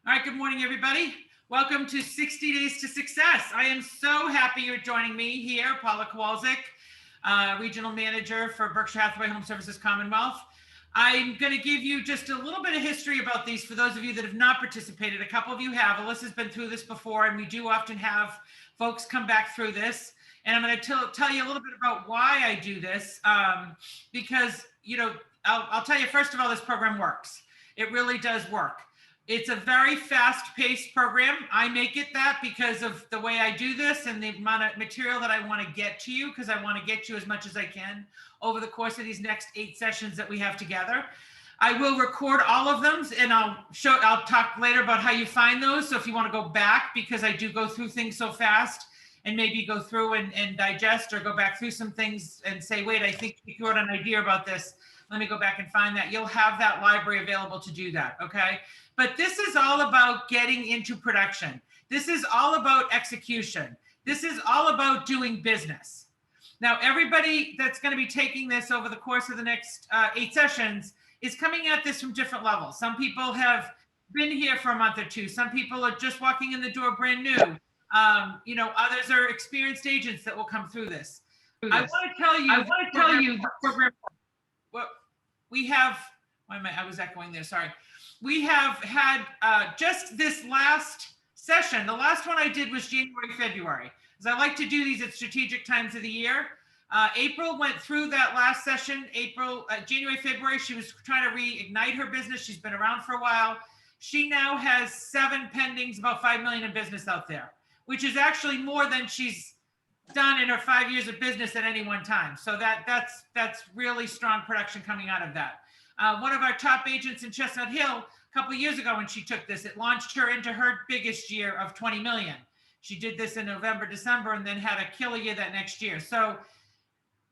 All right, good morning, everybody. Welcome to 60 Days to Success. I am so happy you're joining me here, Paula Kowalczyk, Regional Manager for Berkshire Hathaway Home Services Commonwealth. I'm going to give you just a little bit of history about these for those of you that have not participated. A couple of you have. Alyssa's been through this before, and we do often have folks come back through this. And I'm going to tell you a little bit about why I do this, because, I'll tell you, first of all, this program works. It really does work. It's a very fast-paced program. I make it that because of the way I do this and the amount of material that I want to get to you, because I want to get you as much as I can over the course of these next 8 sessions that we have together. I will record all of them, and I'll talk later about how you find those. So if you want to go back, because I do go through things so fast, and maybe go through and digest or go back through some things and say, wait, I think you wrote an idea about this. Let me go back and find that. You'll have that library available to do that, okay? But this is all about getting into production. This is all about execution. This is all about doing business. Now, everybody that's going to be taking this over the course of the next 8 sessions is coming at this from different levels. Some people have been here for a month or two. Some people are just walking in the door brand new. Others are experienced agents that will come through this. I want to tell you the program. What we have, I was echoing there, sorry. We have had just this last session. The last one I did was January, February, because I like to do these at strategic times of the year. April went through that last session. January, February, she was trying to reignite her business. She's been around for a while. She now has 7 pendings, about 5 million in business out there, which is actually more than she's done in her 5 years of business at any one time. So that's really strong production coming out of that. One of our top agents in Chestnut Hill, a couple of years ago when she took this, it launched her into her biggest year of 20 million. She did this in November, December, and then had a killer year that next year. So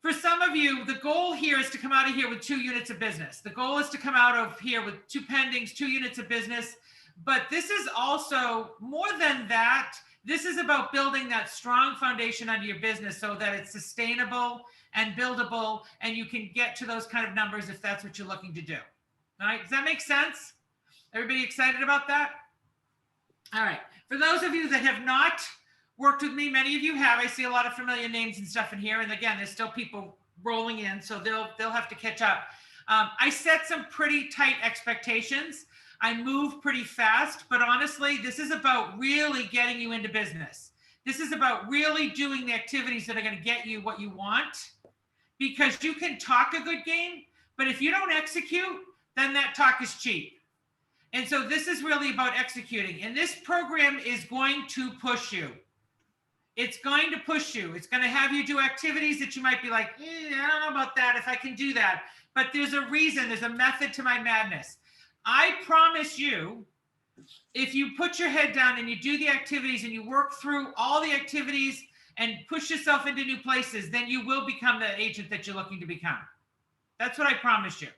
for some of you, the goal here is to come out of here with 2 units of business. The goal is to come out of here with 2 pendings, 2 units of business. But this is also more than that. This is about building that strong foundation under your business so that it's sustainable and buildable, and you can get to those kind of numbers if that's what you're looking to do. All right, does that make sense? Everybody excited about that? All right, for those of you that have not worked with me, many of you have. I see a lot of familiar names and stuff in here, and again, there's still people rolling in, so they'll have to catch up. I set some pretty tight expectations. I move pretty fast, but honestly, this is about really getting you into business. This is about really doing the activities that are going to get you what you want, because you can talk a good game, but if you don't execute, then that talk is cheap. And so this is really about executing. And this program is going to push you. It's going to push you. It's going to have you do activities that you might be like, I don't know about that, if I can do that. But there's a reason, there's a method to my madness. I promise you, if you put your head down and you do the activities and you work through all the activities and push yourself into new places, then you will become the agent that you're looking to become. That's what I promise you.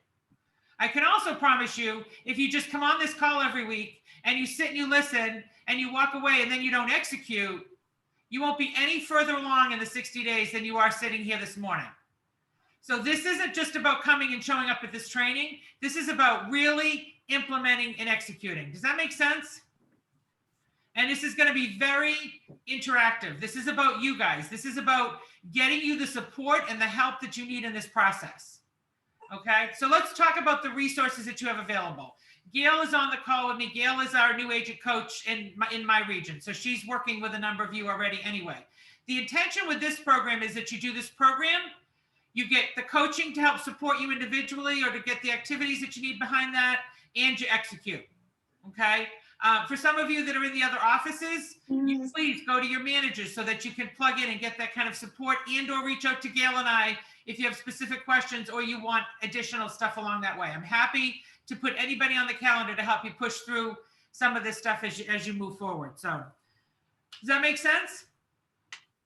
I can also promise you, if you just come on this call every week and you sit and you listen and you walk away and then you don't execute, you won't be any further along in the 60 days than you are sitting here this morning. So this isn't just about coming and showing up at this training. This is about really implementing and executing. Does that make sense? And this is going to be very interactive. This is about you guys. This is about getting you the support and the help that you need in this process. Okay, so let's talk about the resources that you have available. Gail is on the call with me. Gail is our new agent coach in my region. So she's working with a number of you already anyway. The intention with this program is that you do this program, you get the coaching to help support you individually or to get the activities that you need behind that, and you execute, okay? For some of you that are in the other offices, you please go to your managers so that you can plug in and get that kind of support, and or reach out to Gail and I if you have specific questions or you want additional stuff along that way. I'm happy to put anybody on the calendar to help you push through some of this stuff as you move forward. So does that make sense?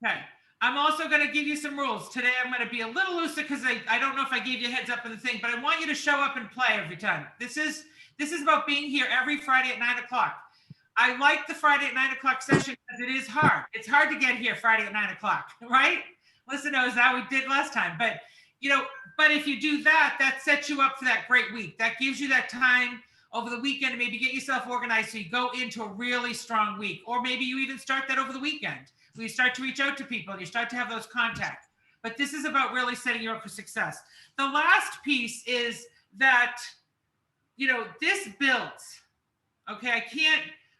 Okay. I'm also going to give you some rules. Today I'm going to be a little looser because I don't know if I gave you a heads up in the thing, but I want you to show up and play every time. This is about being here every Friday at 9 o'clock. I like the Friday at 9 o'clock session because it is hard. It's hard to get here Friday at 9 o'clock, right? Listen knows that we did last time, but if you do that, that sets you up for that great week. That gives you that time over the weekend and maybe get yourself organized so you go into a really strong week. Or maybe you even start that over the weekend, where you start to reach out to people and you start to have those contacts. But this is about really setting you up for success. The last piece is that, this builds. Okay,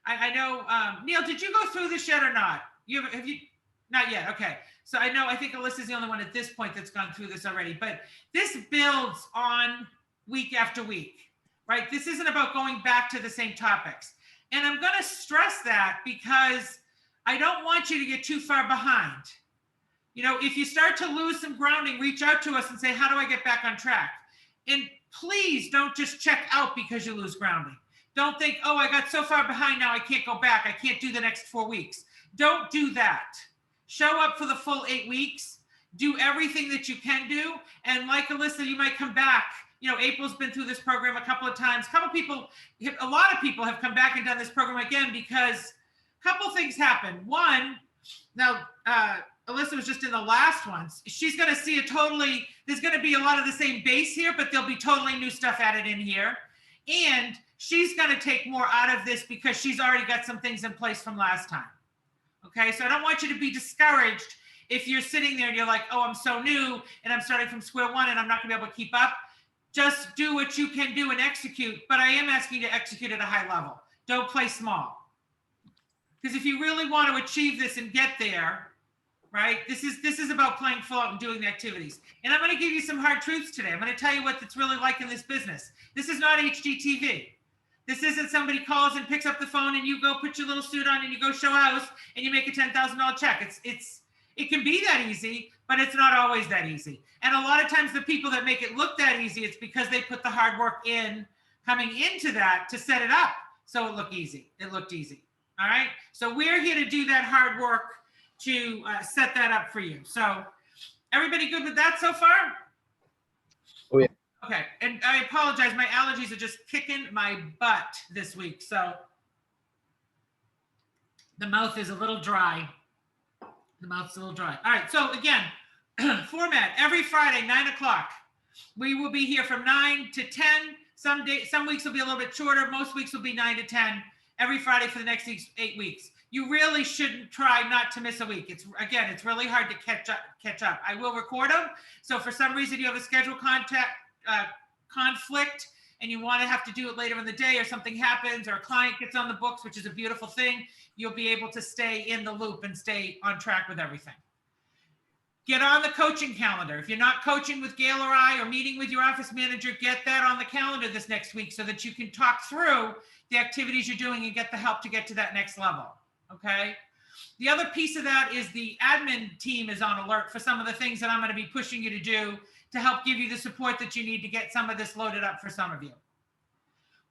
I know, Neil, did you go through this yet or not? Have you? Not yet. Okay. So I think Alyssa's the only one at this point that's gone through this already, but this builds on week after week, right? This isn't about going back to the same topics. And I'm going to stress that because I don't want you to get too far behind. If you start to lose some grounding, reach out to us and say, how do I get back on track? And please don't just check out because you lose grounding. Don't think, oh, I got so far behind now, I can't go back. I can't do the next 4 weeks. Don't do that. Show up for the full 8 weeks. Do everything that you can do. And like Alyssa, you might come back. April's been through this program a couple of times. A lot of people have come back and done this program again because a couple things happen. One, now, Alyssa was just in the last ones. She's going to see there's going to be a lot of the same base here, but there'll be totally new stuff added in here. And she's going to take more out of this because she's already got some things in place from last time. Okay, so I don't want you to be discouraged if you're sitting there and you're like, oh, I'm so new and I'm starting from square one and I'm not going to be able to keep up. Just do what you can do and execute. But I am asking you to execute at a high level. Don't play small. Because if you really want to achieve this and get there, right, this is about playing full out and doing the activities. And I'm going to give you some hard truths today. I'm going to tell you what it's really like in this business. This is not HGTV. This isn't somebody calls and picks up the phone and you go put your little suit on and you go show house and you make a $10,000 check. It can be that easy, but it's not always that easy. And a lot of times the people that make it look that easy, it's because they put the hard work in coming into that to set it up. So it looked easy. All right. So we're here to do that hard work to set that up for you. So everybody good with that so far? Oh, yeah. Okay, and I apologize. My allergies are just kicking my butt this week. So the mouth is a little dry. All right, so again, format, every Friday, 9 o'clock. We will be here from 9 to 10. Some weeks will be a little bit shorter. Most weeks will be 9 to 10 every Friday for the next 8 weeks. You really shouldn't try not to miss a week. It's really hard to catch up. I will record them. So for some reason you have a schedule conflict and you want to have to do it later in the day or something happens or a client gets on the books, which is a beautiful thing, you'll be able to stay in the loop and stay on track with everything. Get on the coaching calendar. If you're not coaching with Gail or I or meeting with your office manager, get that on the calendar this next week so that you can talk through the activities you're doing and get the help to get to that next level. Okay. The other piece of that is the admin team is on alert for some of the things that I'm going to be pushing you to do to help give you the support that you need to get some of this loaded up for some of you.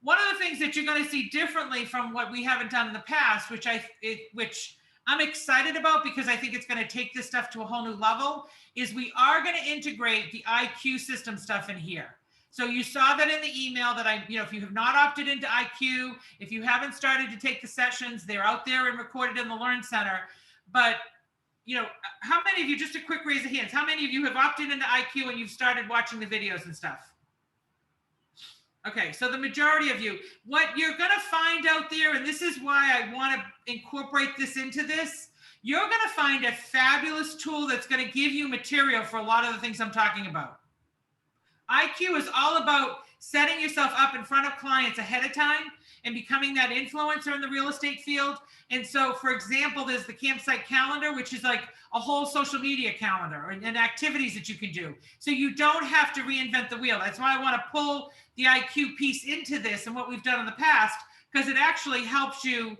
One of the things that you're going to see differently from what we haven't done in the past, which I'm excited about because I think it's going to take this stuff to a whole new level, is we are going to integrate the IQ system stuff in here. So you saw that in the email that if you have not opted into IQ, if you haven't started to take the sessions, they're out there and recorded in the Learn Center. But, how many of you, just a quick raise of hands, how many of you have opted into IQ and you've started watching the videos and stuff? Okay, so the majority of you, what you're going to find out there, and this is why I want to incorporate this into this, you're going to find a fabulous tool that's going to give you material for a lot of the things I'm talking about. IQ is all about setting yourself up in front of clients ahead of time and becoming that influencer in the real estate field. And so, for example, there's the campsite calendar, which is like a whole social media calendar and activities that you can do. So you don't have to reinvent the wheel. That's why I want to pull the IQ piece into this and what we've done in the past, because it actually helps you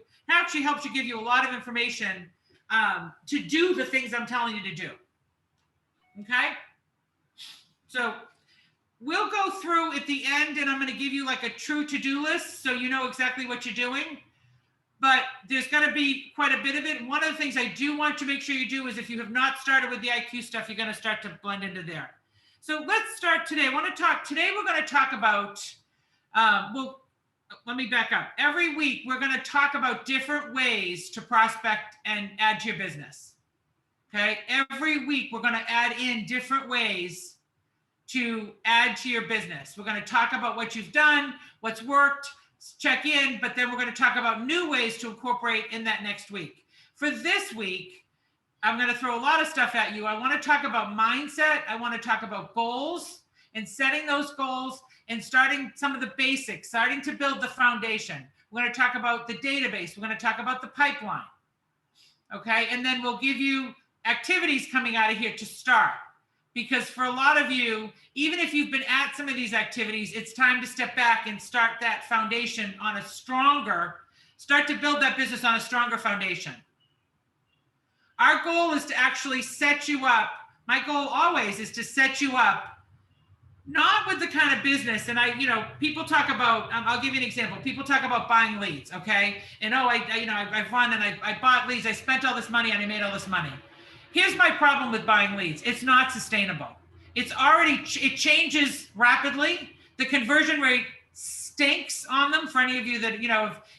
give you a lot of information to do the things I'm telling you to do. Okay? So we'll go through at the end and I'm going to give you like a true to-do list so you know exactly what you're doing. But there's going to be quite a bit of it. And one of the things I do want to make sure you do is if you have not started with the IQ stuff, you're going to start to blend into there. So let's start today. Today we're going to talk about, let me back up. Every week we're going to talk about different ways to prospect and add to your business. Okay. Every week we're going to add in different ways to add to your business. We're going to talk about what you've done, what's worked, check in, but then we're going to talk about new ways to incorporate in that next week. For this week, I'm going to throw a lot of stuff at you. I want to talk about mindset. I want to talk about goals and setting those goals and starting some of the basics, starting to build the foundation. We're going to talk about the database. We're going to talk about the pipeline. Okay. And then we'll give you activities coming out of here to start. Because for a lot of you, even if you've been at some of these activities, it's time to step back and start that foundation on start to build that business on a stronger foundation. Our goal is to actually set you up. My goal always is to set you up, not with the kind of business. And people talk about, I'll give you an example. People talk about buying leads. Okay. And I've run and I bought leads. I spent all this money and I made all this money. Here's my problem with buying leads. It's not sustainable. It changes rapidly. The conversion rate stinks on them for any of you that,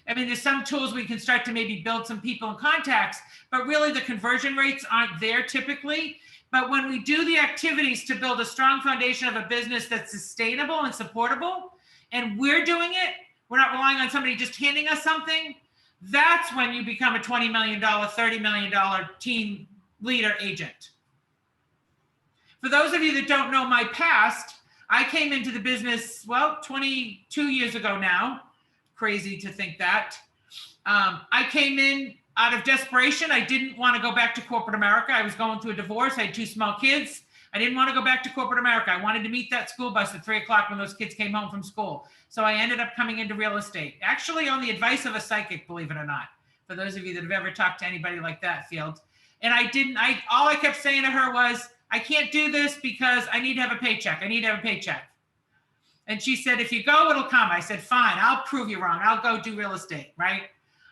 there's some tools we can start to maybe build some people and contacts, but really the conversion rates aren't there typically. But when we do the activities to build a strong foundation of a business that's sustainable and supportable, and we're doing it, we're not relying on somebody just handing us something, that's when you become a $20 million, $30 million team leader agent. For those of you that don't know my past, I came into the business, 22 years ago now. Crazy to think that. I came in out of desperation. I didn't want to go back to corporate America. I was going through a divorce. I had 2 small kids. I didn't want to go back to corporate America. I wanted to meet that school bus at 3:00 when those kids came home from school. So I ended up coming into real estate, actually on the advice of a psychic, believe it or not, for those of you that have ever talked to anybody like that field. And all I kept saying to her was, I can't do this because I need to have a paycheck. I need to have a paycheck. And she said, if you go, it'll come. I said, fine, I'll prove you wrong. I'll go do real estate, right?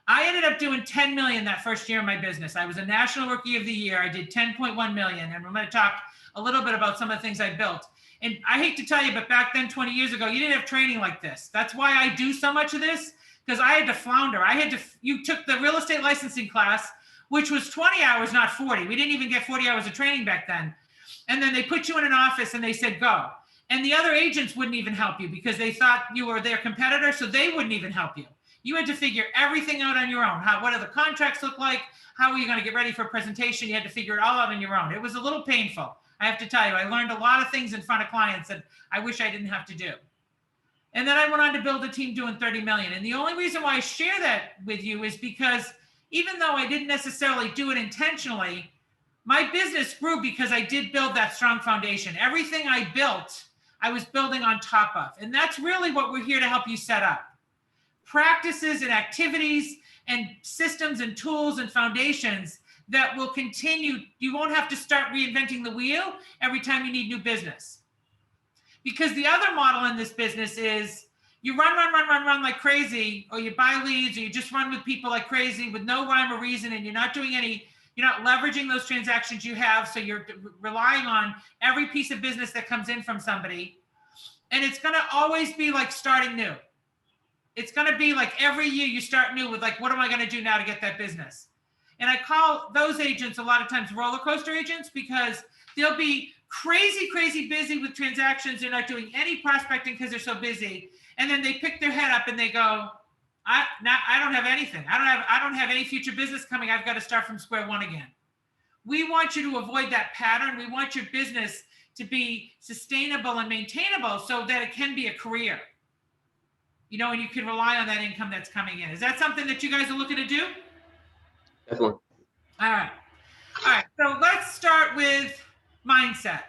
I ended up doing 10 million that first year in my business. I was a National Rookie of the Year. I did 10.1 million. And we're going to talk a little bit about some of the things I built. And I hate to tell you, but back then, 20 years ago, you didn't have training like this. That's why I do so much of this, because I had to flounder. You took the real estate licensing class, which was 20 hours, not 40. We didn't even get 40 hours of training back then. And then they put you in an office and they said, go. And the other agents wouldn't even help you because they thought you were their competitor, so they wouldn't even help you. You had to figure everything out on your own. What do the contracts look like? How are you going to get ready for a presentation? You had to figure it all out on your own. It was a little painful. I have to tell you, I learned a lot of things in front of clients that I wish I didn't have to do. And then I went on to build a team doing 30 million. And the only reason why I share that with you is because even though I didn't necessarily do it intentionally, my business grew because I did build that strong foundation. Everything I built, I was building on top of. And that's really what we're here to help you set up. Practices and activities and systems and tools and foundations that will continue. You won't have to start reinventing the wheel every time you need new business. Because the other model in this business is you run like crazy, or you buy leads, or you just run with people like crazy with no rhyme or reason, and you're not leveraging those transactions you have, so you're relying on every piece of business that comes in from somebody. And it's going to always be like starting new. It's going to be like every year you start new with like, what am I going to do now to get that business? And I call those agents a lot of times roller coaster agents, because they'll be crazy busy with transactions. They're not doing any prospecting because they're so busy. And then they pick their head up and they go, I don't have anything. I don't have any future business coming. I've got to start from square one again. We want you to avoid that pattern. We want your business to be sustainable and maintainable so that it can be a career. And you can rely on that income that's coming in. Is that something that you guys are looking to do? Definitely. All right. So let's start with mindset.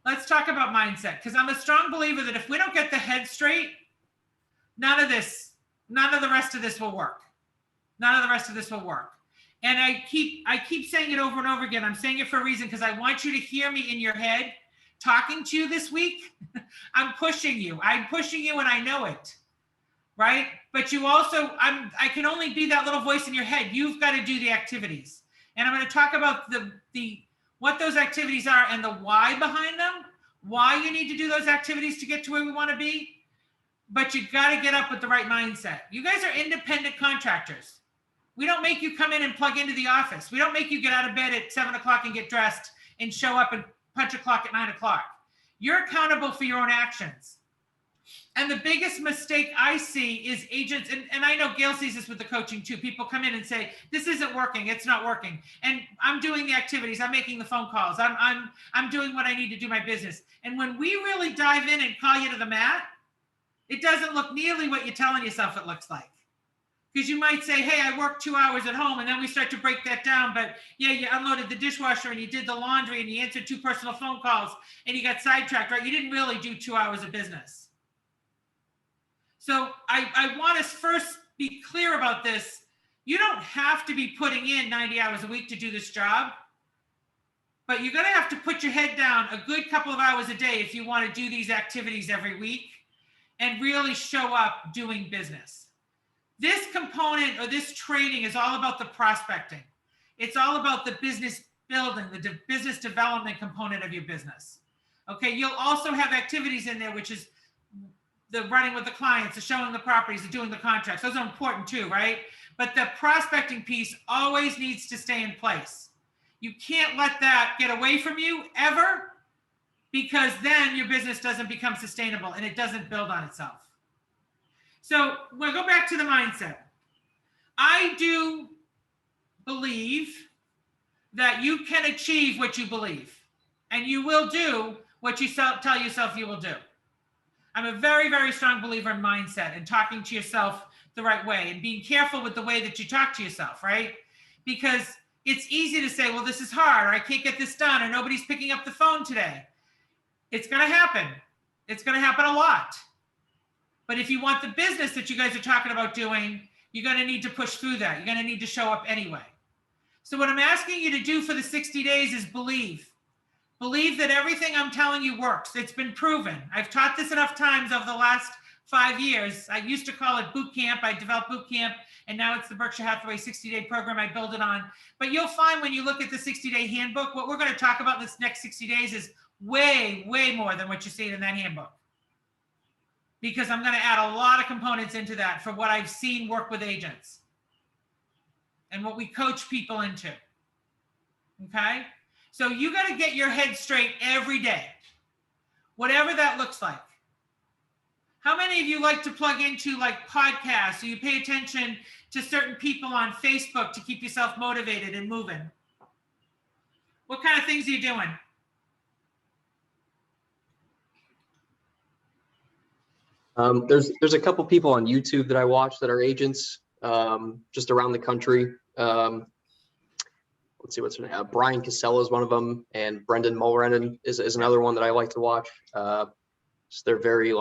Let's talk about mindset, because I'm a strong believer that if we don't get the head straight, none of the rest of this will work. None of the rest of this will work. And I keep saying it over and over again. I'm saying it for a reason, because I want you to hear me in your head talking to you this week. I'm pushing you and I know it. Right? But you also, I can only be that little voice in your head. You've got to do the activities. And I'm going to talk about what those activities are and the why behind them, why you need to do those activities to get to where we want to be. But you got to get up with the right mindset. You guys are independent contractors. We don't make you come in and plug into the office. We don't make you get out of bed at 7 o'clock and get dressed and show up and punch a clock at 9 o'clock. You're accountable for your own actions. And the biggest mistake I see is agents, and I know Gail sees this with the coaching too. People come in and say, this isn't working, it's not working. And I'm doing the activities, I'm making the phone calls, I'm doing what I need to do my business. And when we really dive in and call you to the mat, it doesn't look nearly what you're telling yourself it looks like. Because you might say, hey, I worked 2 hours at home, and then we start to break that down. But yeah, you unloaded the dishwasher and you did the laundry and you answered 2 personal phone calls and you got sidetracked, right? You didn't really do 2 hours of business. So I want to first be clear about this. You don't have to be putting in 90 hours a week to do this job, but you're going to have to put your head down a good couple of hours a day if you want to do these activities every week and really show up doing business. This component or this training is all about the prospecting. It's all about the business building, the business development component of your business. Okay, you'll also have activities in there, which is the running with the clients, the showing the properties, the doing the contracts. Those are important too, right? But the prospecting piece always needs to stay in place. You can't let that get away from you ever, because then your business doesn't become sustainable and it doesn't build on itself. So we'll go back to the mindset. I do believe that you can achieve what you believe, and you will do what you tell yourself you will do. I'm a very, very strong believer in mindset and talking to yourself the right way and being careful with the way that you talk to yourself, right? Because it's easy to say, well, this is hard, or I can't get this done, or nobody's picking up the phone today. It's going to happen. It's going to happen a lot. But if you want the business that you guys are talking about doing, you're going to need to push through that. You're going to need to show up anyway. So what I'm asking you to do for the 60 days is believe. Believe that everything I'm telling you works. It's been proven. I've taught this enough times over the last 5 years. I used to call it boot camp. I developed boot camp, and now it's the Berkshire Hathaway 60-day program I build it on. But you'll find when you look at the 60-day handbook, what we're going to talk about in this next 60 days is way, way more than what you see in that handbook. Because I'm going to add a lot of components into that for what I've seen work with agents and what we coach people into. Okay? So you got to get your head straight every day, whatever that looks like. How many of you like to plug into like podcasts, or you pay attention to certain people on Facebook to keep yourself motivated and moving? What kind of things are you doing? There's a couple people on YouTube that I watch that are agents, just around the country. Let's see, what's her name? Brian Casella is one of them, and Brendan Mulrennan is another one that I like to watch. They're very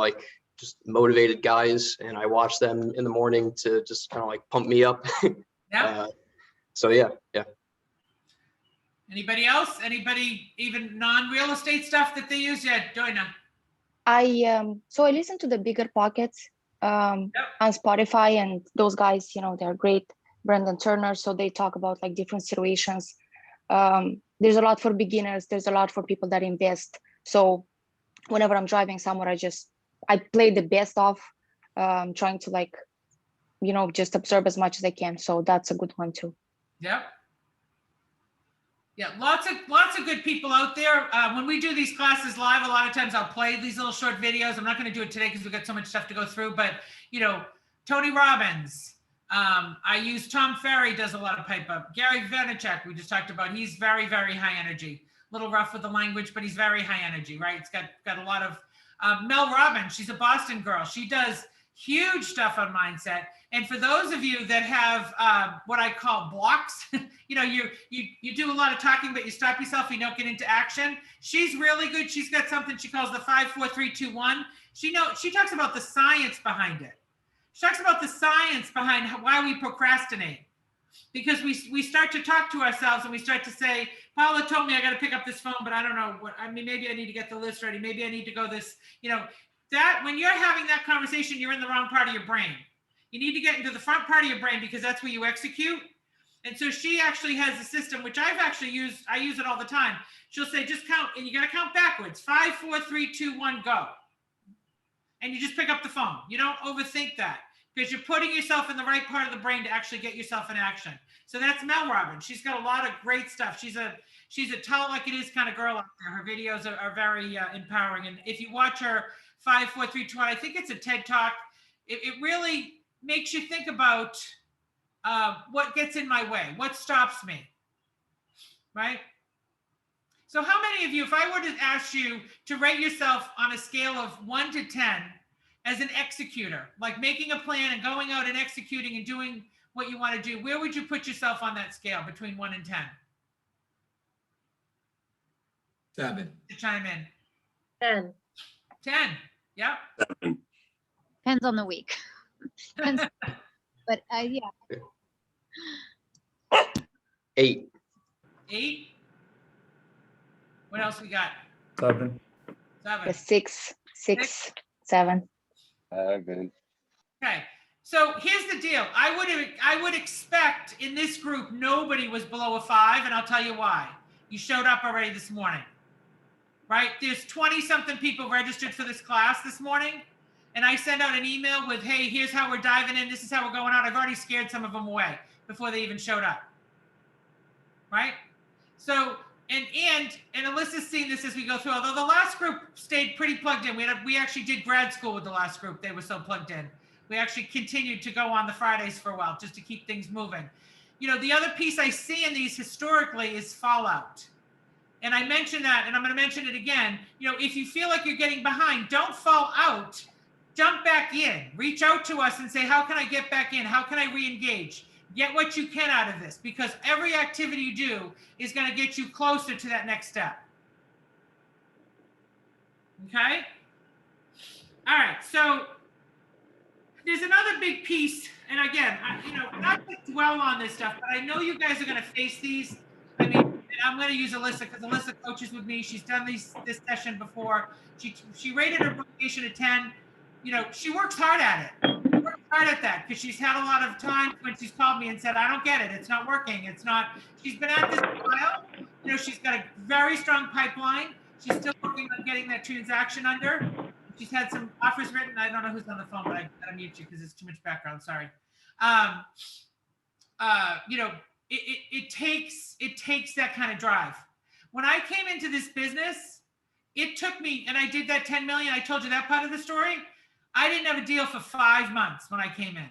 just motivated guys, and I watch them in the morning to just kind of pump me up. Yeah. So yeah. Anybody else? Anybody even non-real estate stuff that they use? Yeah, Joanna. So I listen to the Bigger Pockets on Spotify, and those guys, they're great. Brendan Turner, so they talk about different situations. There's a lot for beginners. There's a lot for people that invest. So whenever I'm driving somewhere, I play the best of, trying to just observe as much as I can. So that's a good one too. Yep. Yeah, lots of good people out there. When we do these classes live, a lot of times I'll play these little short videos. I'm not going to do it today because we've got so much stuff to go through, but Tony Robbins, I use Tom Ferry, does a lot of pipe up. Gary Vaynerchuk, we just talked about, he's very, very high energy, a little rough with the language, but he's very high energy, right? It's got a lot of, Mel Robbins, she's a Boston girl. She does huge stuff on mindset. And for those of you that have what I call blocks, you do a lot of talking, but you stop yourself, you don't get into action. She's really good. She's got something she calls the 5, 4, 3, 2, 1. She talks about the science behind it. She talks about the science behind why we procrastinate. Because we start to talk to ourselves and we start to say, Paula told me I got to pick up this phone, but I don't know maybe I need to get the list ready. Maybe I need to go this, that when you're having that conversation, you're in the wrong part of your brain. You need to get into the front part of your brain because that's where you execute. And so she actually has a system, which I've actually used. I use it all the time. She'll say, just count, and you got to count backwards. 5, 4, 3, 2, 1, go. And you just pick up the phone. You don't overthink that because you're putting yourself in the right part of the brain to actually get yourself in action. So that's Mel Robbins. She's got a lot of great stuff. She's a tell it like it is kind of girl out there. Her videos are very empowering. And if you watch her 5, 4, 3, 2, 1. I think it's a TED Talk. It really makes you think about what gets in my way, what stops me, right? So how many of you, if I were to ask you to rate yourself on a scale of 1 to 10 as an executor, like making a plan and going out and executing and doing what you want to do, where would you put yourself on that scale between 1 and 10? 7. To chime in. 10. 10. Yep. Depends on the week. Depends. But yeah. 8. 8. What else we got? 7. 7. 6, 7. 7. Okay. So here's the deal. I would expect in this group nobody was below a 5, and I'll tell you why. You showed up already this morning, right? There's 20-something people registered for this class this morning, and I sent out an email with, hey, here's how we're diving in. This is how we're going out. I've already scared some of them away before they even showed up, right? So, and Alyssa's seen this as we go through, although the last group stayed pretty plugged in. We actually did grad school with the last group. They were so plugged in. We actually continued to go on the Fridays for a while just to keep things moving. You know, the other piece I see in these historically is fallout. And I mentioned that, and I'm going to mention it again. You know, if you feel like you're getting behind, don't fall out. Jump back in. Reach out to us and say, how can I get back in? How can I re-engage? Get what you can out of this, because every activity you do is going to get you closer to that next step. Okay? All right, so there's another big piece, and again, not to dwell on this stuff, but I know you guys are going to face these. I mean, I'm going to use Alyssa because Alyssa coaches with me. She's done this session before. She rated her vocation a 10. You know, she works hard at it. She works hard at that because she's had a lot of time when she's called me and said, I don't get it. It's not working. It's not. She's been at this a while. You know, she's got a very strong pipeline. She's still working on getting that transaction under. She's had some offers written. I don't know who's on the phone, but I gotta mute you because it's too much background. Sorry. You know, it takes that kind of drive. When I came into this business, it took me, and I did that 10 million. I told you that part of the story. I didn't have a deal for 5 months when I came in.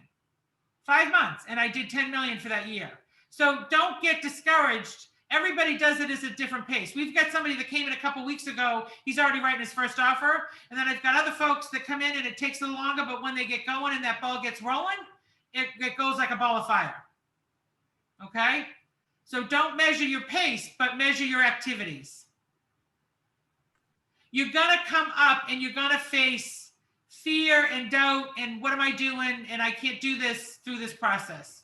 5 months, and I did 10 million for that year. So don't get discouraged. Everybody does it at a different pace. We've got somebody that came in a couple weeks ago. He's already writing his first offer. And then I've got other folks that come in and it takes a little longer, but when they get going and that ball gets rolling, it goes like a ball of fire. Okay? So don't measure your pace, but measure your activities. You're going to come up and you're going to face fear and doubt and what am I doing? And I can't do this through this process.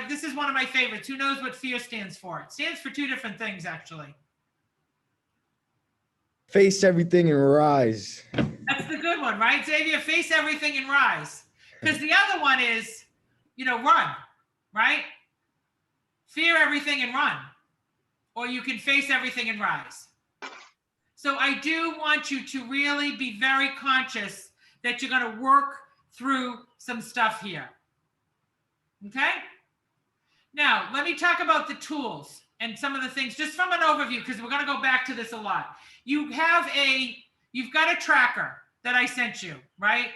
This is one of my favorites. Who knows what fear stands for? It stands for 2 different things, actually. Face everything and rise. That's the good one, right, Xavier? Face everything and rise. Because the other one is, run, right? Fear everything and run. Or you can face everything and rise. So I do want you to really be very conscious that you're going to work through some stuff here. Okay? Now, let me talk about the tools and some of the things just from an overview, because we're going to go back to this a lot. You've got a tracker that I sent you, right?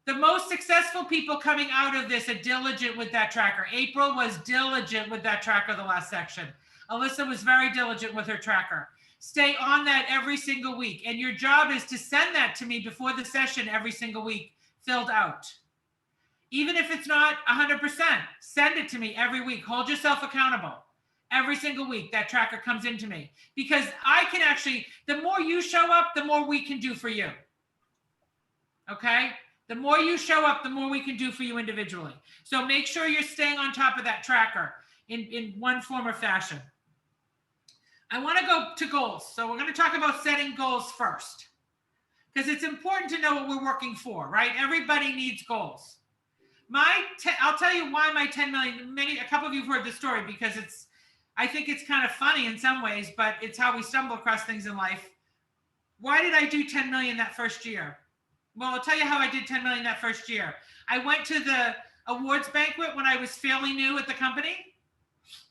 The most successful people coming out of this are diligent with that tracker. April was diligent with that tracker the last section. Alyssa was very diligent with her tracker. Stay on that every single week. And your job is to send that to me before the session every single week, filled out. Even if it's not 100%, send it to me every week. Hold yourself accountable. Every single week, that tracker comes into me. Because I can actually, the more you show up, the more we can do for you. Okay? The more you show up, the more we can do for you individually. So make sure you're staying on top of that tracker in one form or fashion. I want to go to goals. So we're going to talk about setting goals first. Because it's important to know what we're working for, right? Everybody needs goals. I'll tell you why my 10 million, a couple of you have heard the story because I think it's kind of funny in some ways, but it's how we stumble across things in life. Why did I do 10 million that first year? Well, I'll tell you how I did 10 million that first year. I went to the awards banquet when I was fairly new at the company.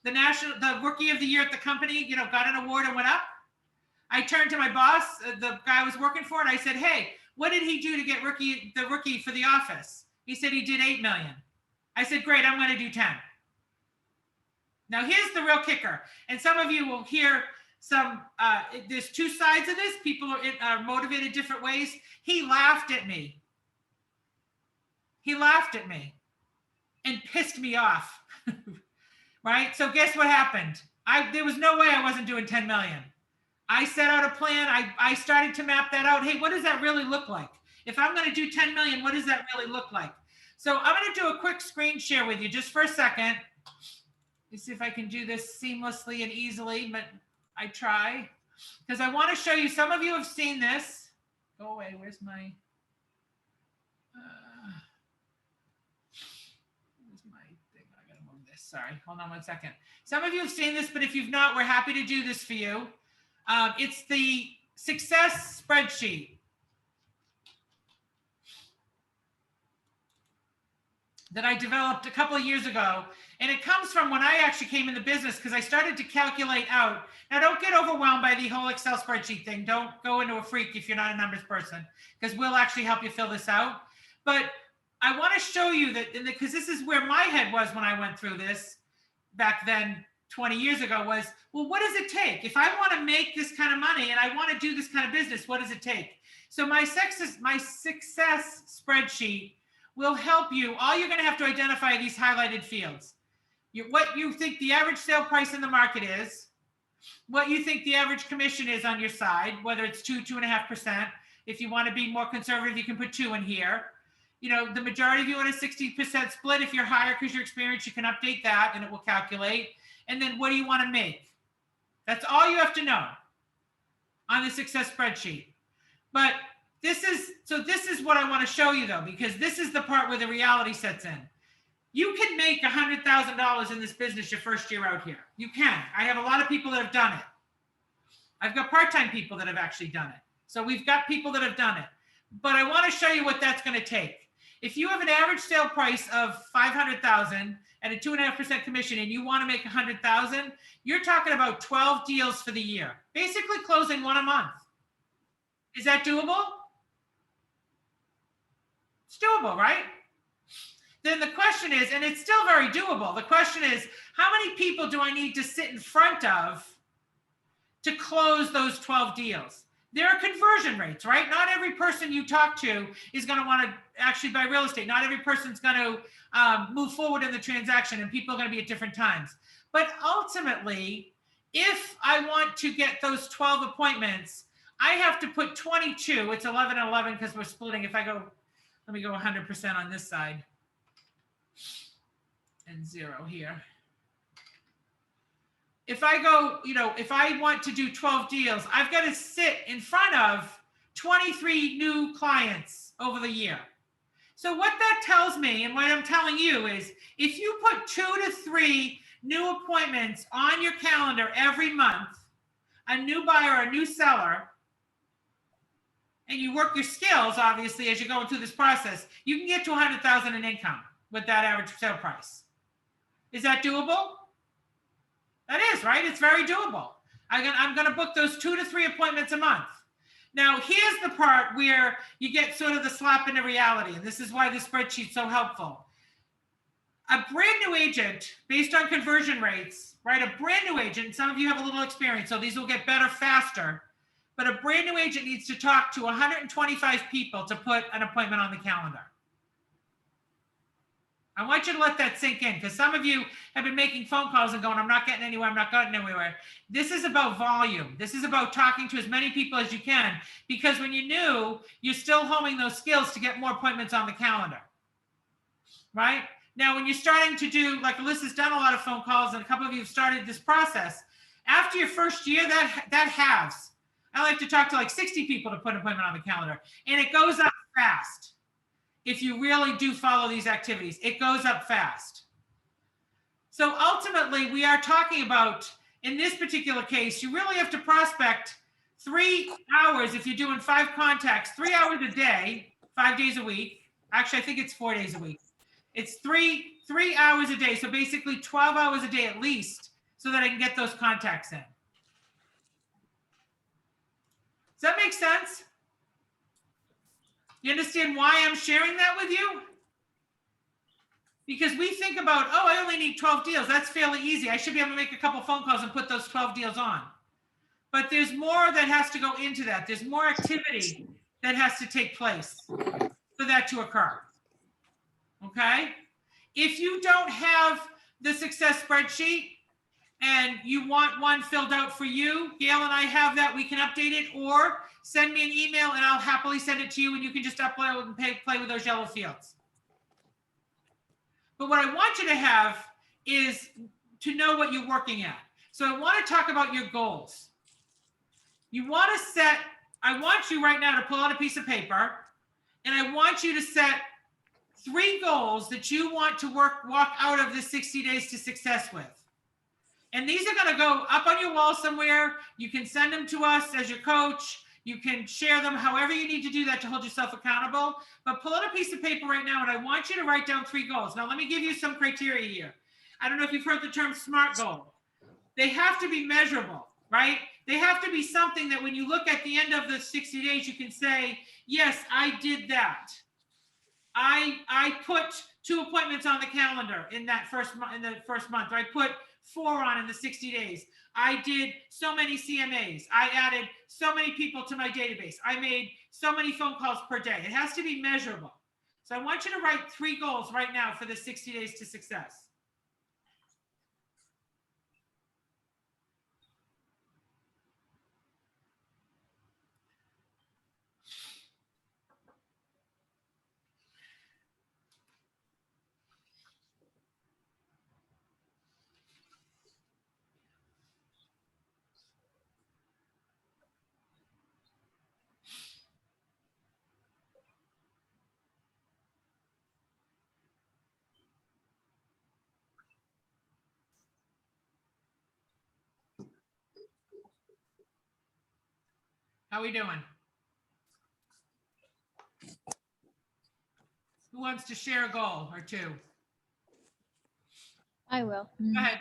The rookie of the year at the company, got an award and went up. I turned to my boss, the guy I was working for, and I said, hey, what did he do to get the rookie for the office? He said he did 8 million. I said, great, I'm going to do 10. Now here's the real kicker. And some of you will hear there's two sides of this. People are motivated different ways. He laughed at me. He laughed at me and pissed me off. Right? So guess what happened? There was no way I wasn't doing 10 million. I set out a plan. I started to map that out. Hey, what does that really look like? If I'm going to do 10 million, what does that really look like? So I'm going to do a quick screen share with you just for a second. Let's see if I can do this seamlessly and easily, but I try. Because I want to show you, some of you have seen this. Go away, where's my thing? I gotta move this, sorry. Hold on one second. Some of you have seen this, but if you've not, we're happy to do this for you. It's the success spreadsheet that I developed a couple of years ago. And it comes from when I actually came in the business, because I started to calculate out. Now, don't get overwhelmed by the whole Excel spreadsheet thing. Don't go into a freak if you're not a numbers person, because we'll actually help you fill this out. But I want to show you that, because this is where my head was when I went through this back then, 20 years ago, was, well, what does it take? If I want to make this kind of money and I want to do this kind of business, what does it take? So my success spreadsheet will help you. All you're going to have to identify are these highlighted fields. What you think the average sale price in the market is, what you think the average commission is on your side, whether it's 2.5%. If you want to be more conservative, you can put 2 in here. You know, the majority of you want a 60% split. If you're higher because you're experienced, you can update that and it will calculate. And then what do you want to make? That's all you have to know on the success spreadsheet. But this is what I want to show you though, because this is the part where the reality sets in. You can make $100,000 in this business your first year out here. You can. I have a lot of people that have done it. I've got part-time people that have actually done it. So we've got people that have done it. But I want to show you what that's going to take. If you have an average sale price of $500,000 and a 2.5% commission, and you want to make $100,000, you're talking about 12 deals for the year, basically closing 1 a month. Is that doable? It's doable, right? Then the question is, and it's still very doable, the question is, how many people do I need to sit in front of to close those 12 deals? There are conversion rates, right? Not every person you talk to is going to want to actually buy real estate. Not every person's going to move forward in the transaction, and people are going to be at different times. But ultimately, if I want to get those 12 appointments, I have to put 22. It's 11 and 11 because we're splitting. If I go, let me go 100% on this side and 0 here. If I go, if I want to do 12 deals, I've got to sit in front of 23 new clients over the year. So what that tells me, and what I'm telling you, is if you put 2 to 3 new appointments on your calendar every month, a new buyer, a new seller, and you work your skills, obviously, as you're going through this process, you can get to 100,000 in income with that average sale price. Is that doable? That is, right? It's very doable. I'm going to book those 2 to 3 appointments a month. Now, here's the part where you get sort of the slap into reality, and this is why this spreadsheet's so helpful. A brand new agent, based on conversion rates, right? A brand new agent, some of you have a little experience, so these will get better faster, but a brand new agent needs to talk to 125 people to put an appointment on the calendar. I want you to let that sink in, because some of you have been making phone calls and going, I'm not getting anywhere, I'm not getting anywhere. This is about volume. This is about talking to as many people as you can, because when you're new, you're still honing those skills to get more appointments on the calendar, right? Now, when you're starting to do, like Alyssa's done a lot of phone calls and a couple of you have started this process, after your first year, that halves. I like to talk to like 60 people to put an appointment on the calendar, and it goes up fast. If you really do follow these activities, it goes up fast. So ultimately, we are talking about, in this particular case, you really have to prospect 3 hours if you're doing 5 contacts, 3 hours a day, 5 days a week. Actually, I think it's 4 days a week. It's three hours a day. So basically 12 hours a day at least, so that I can get those contacts in. Does that make sense? You understand why I'm sharing that with you? Because we think about, oh, I only need 12 deals. That's fairly easy. I should be able to make a couple phone calls and put those 12 deals on. But there's more that has to go into that. There's more activity that has to take place for that to occur. Okay? If you don't have the success spreadsheet and you want one filled out for you, Gail and I have that. We can update it, or send me an email and I'll happily send it to you and you can just upload and play with those yellow fields. But what I want you to have is to know what you're working at. So I want to talk about your goals. You want to set, I want you right now to pull out a piece of paper, and I want you to set 3 goals that you want to walk out of the 60 days to success with. And these are going to go up on your wall somewhere. You can send them to us as your coach. You can share them however you need to do that to hold yourself accountable. But pull out a piece of paper right now, and I want you to write down 3 goals. Now, let me give you some criteria here. I don't know if you've heard the term SMART goal. They have to be measurable, right? They have to be something that when you look at the end of the 60 days, you can say, yes, I did that. I put 2 appointments on the calendar in that first month. Or I put 4 on in the 60 days. I did so many CMAs. I added so many people to my database. I made so many phone calls per day. It has to be measurable. So I want you to write 3 goals right now for the 60 days to success. How we doing? Who wants to share a goal or 2? I will. Go ahead.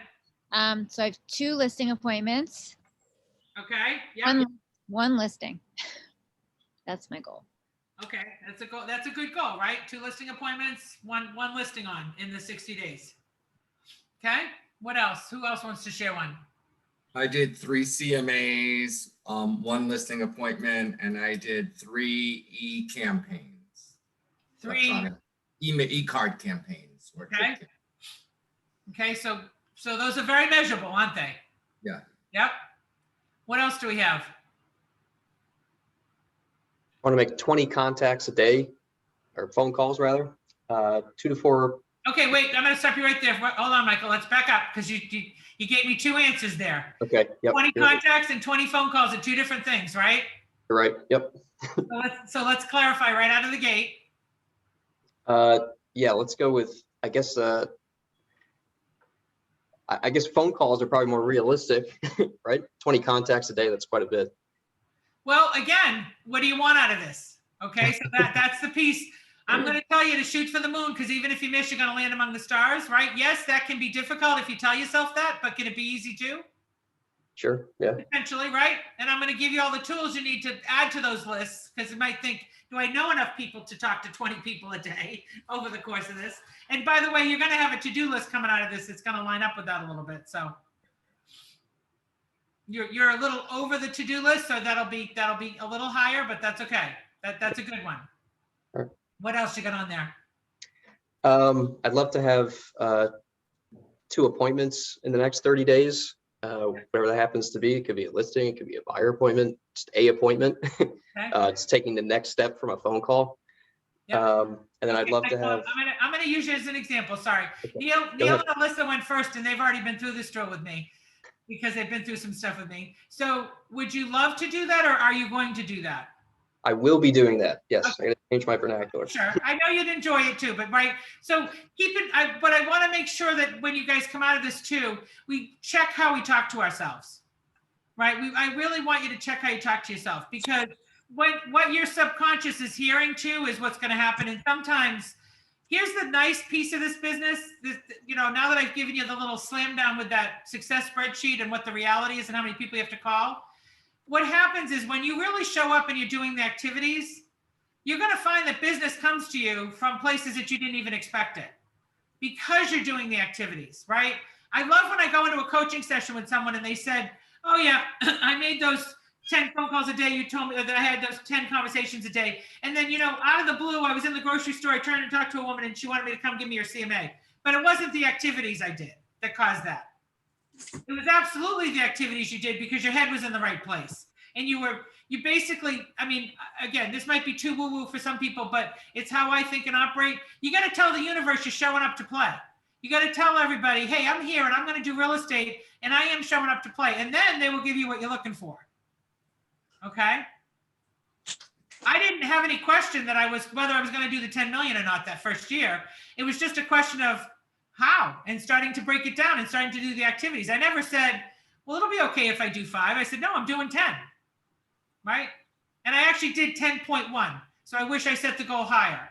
So I have 2 listing appointments. Okay. Yeah. One listing. That's my goal. Okay. That's a goal. That's a good goal, right? 2 listing appointments, one listing on in the 60 days. Okay. What else? Who else wants to share one? I did 3 CMAs, 1 listing appointment, and I did 3 e-campaigns. 3. E-card campaigns. Okay. Okay. So those are very measurable, aren't they? Yeah. Yep. What else do we have? I want to make 20 contacts a day, or phone calls rather, 2 to 4. Okay, wait, I'm going to stop you right there. Hold on, Michael. Let's back up because you gave me 2 answers there. Okay. Yep. 20 contacts and 20 phone calls are 2 different things, right? You're right. Yep. So let's clarify right out of the gate. Yeah, let's go with, I guess phone calls are probably more realistic, right? 20 contacts a day, that's quite a bit. Well, again, what do you want out of this? Okay, so that's the piece. I'm going to tell you to shoot for the moon, because even if you miss, you're going to land among the stars, right? Yes, that can be difficult if you tell yourself that, but can it be easy too? Sure. Yeah. Potentially, right? And I'm going to give you all the tools you need to add to those lists, because you might think, do I know enough people to talk to 20 people a day over the course of this? And by the way, you're going to have a to-do list coming out of this. It's going to line up with that a little bit. So you're a little over the to-do list, so that'll be a little higher, but that's okay. That's a good one. All right. What else you got on there? I'd love to have 2 appointments in the next 30 days, whatever that happens to be. It could be a listing, it could be a buyer appointment, just a appointment. Okay. It's taking the next step from a phone call. Yep. And then I'd love to have. I'm gonna use you as an example. Sorry, Okay. Neil ahead. and Alyssa went first, and they've already been through this drill with me because they've been through some stuff with me. So, would you love to do that, or are you going to do that? I will be doing that. Yes, I'm going to change my vernacular. Sure, I know you'd enjoy it too, but right. So keep it. But I want to make sure that when you guys come out of this too, we check how we talk to ourselves, right? I really want you to check how you talk to yourself, because what your subconscious is hearing too is what's going to happen. And sometimes, here's the nice piece of this business. Now that I've given you the little slam down with that success spreadsheet and what the reality is and how many people you have to call, what happens is when you really show up and you're doing the activities, you're going to find that business comes to you from places that you didn't even expect it because you're doing the activities, right? I love when I go into a coaching session with someone and they said, oh yeah, I made those 10 phone calls a day. You told me that I had those 10 conversations a day. And then, out of the blue, I was in the grocery store, I turned to talk to a woman and she wanted me to come give me her CMA. But it wasn't the activities I did that caused that. It was absolutely the activities you did because your head was in the right place. And you basically, again, this might be too woo-woo for some people, but it's how I think and operate. You got to tell the universe you're showing up to play. You got to tell everybody, hey, I'm here and I'm going to do real estate and I am showing up to play. And then they will give you what you're looking for. Okay. I didn't have any question that whether I was going to do the 10 million or not that first year. It was just a question of how and starting to break it down and starting to do the activities. I never said, well, it'll be okay if I do 5. I said, no, I'm doing 10. Right. And I actually did 10.1. So I wish I set the goal higher.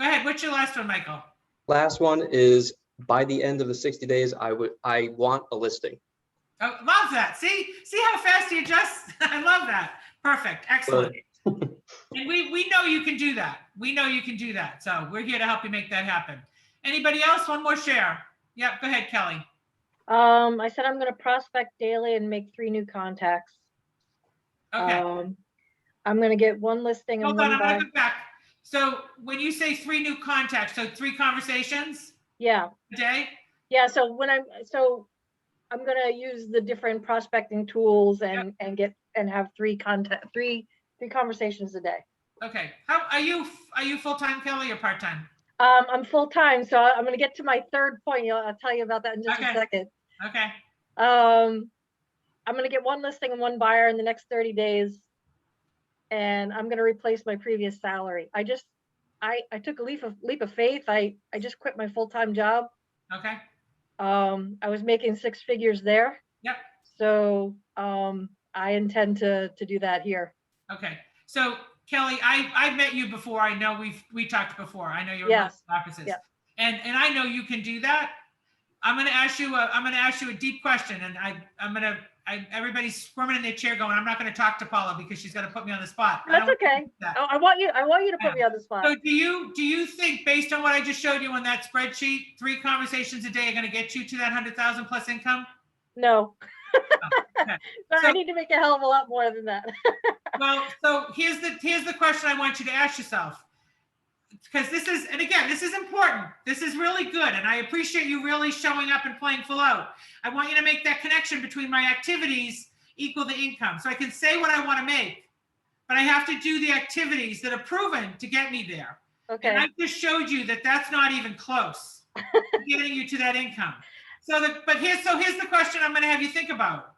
Go ahead. What's your last one, Michael? Last one is by the end of the 60 days, I want a listing. Oh, love that. See how fast he adjusts? I love that. Perfect. Excellent. And we know you can do that. We know you can do that. So we're here to help you make that happen. Anybody else? One more share. Yep. Go ahead, Kelly. I said I'm going to prospect daily and make 3 new contacts. Okay. I'm going to get 1 listing and Hold 1 on, I'm buy. going to go back. So when you say 3 new contacts, so 3 conversations Yeah. a day? Yeah. So I'm going to use the different prospecting tools and have 3 conversations a day. Okay. How are you full-time, Kelly, or part-time? I'm full-time, so I'm going to get to my 3rd point. I'll tell you about that in just a second. Okay. I'm going to get 1 listing and 1 buyer in the next 30 days. And I'm going to replace my previous salary. I took a leap of faith. I just quit my full-time job. Okay. I was making 6 figures there. Yep. So I intend to do that here. Okay. So Kelly, I've met you before. I know we talked before. I know you're Yes. opposites. Yep. And I know you can do that. I'm going to ask you a deep question, and everybody's squirming in their chair going, I'm not going to talk to Paula because she's going to put me on the spot. That's okay. I want you to put me on the spot. So do you think, based on what I just showed you on that spreadsheet, 3 conversations a day are going to get you to that 100,000 plus income? No. Okay. So I need to make a hell of a lot more than that. Well, so here's the question I want you to ask yourself. Because this is important. This is really good. And I appreciate you really showing up and playing full out. I want you to make that connection between my activities equal the income. So I can say what I want to make, but I have to do the activities that are proven to get me there. Okay. And I just showed you that that's not even close to getting you to that income. But here's the question I'm going to have you think about.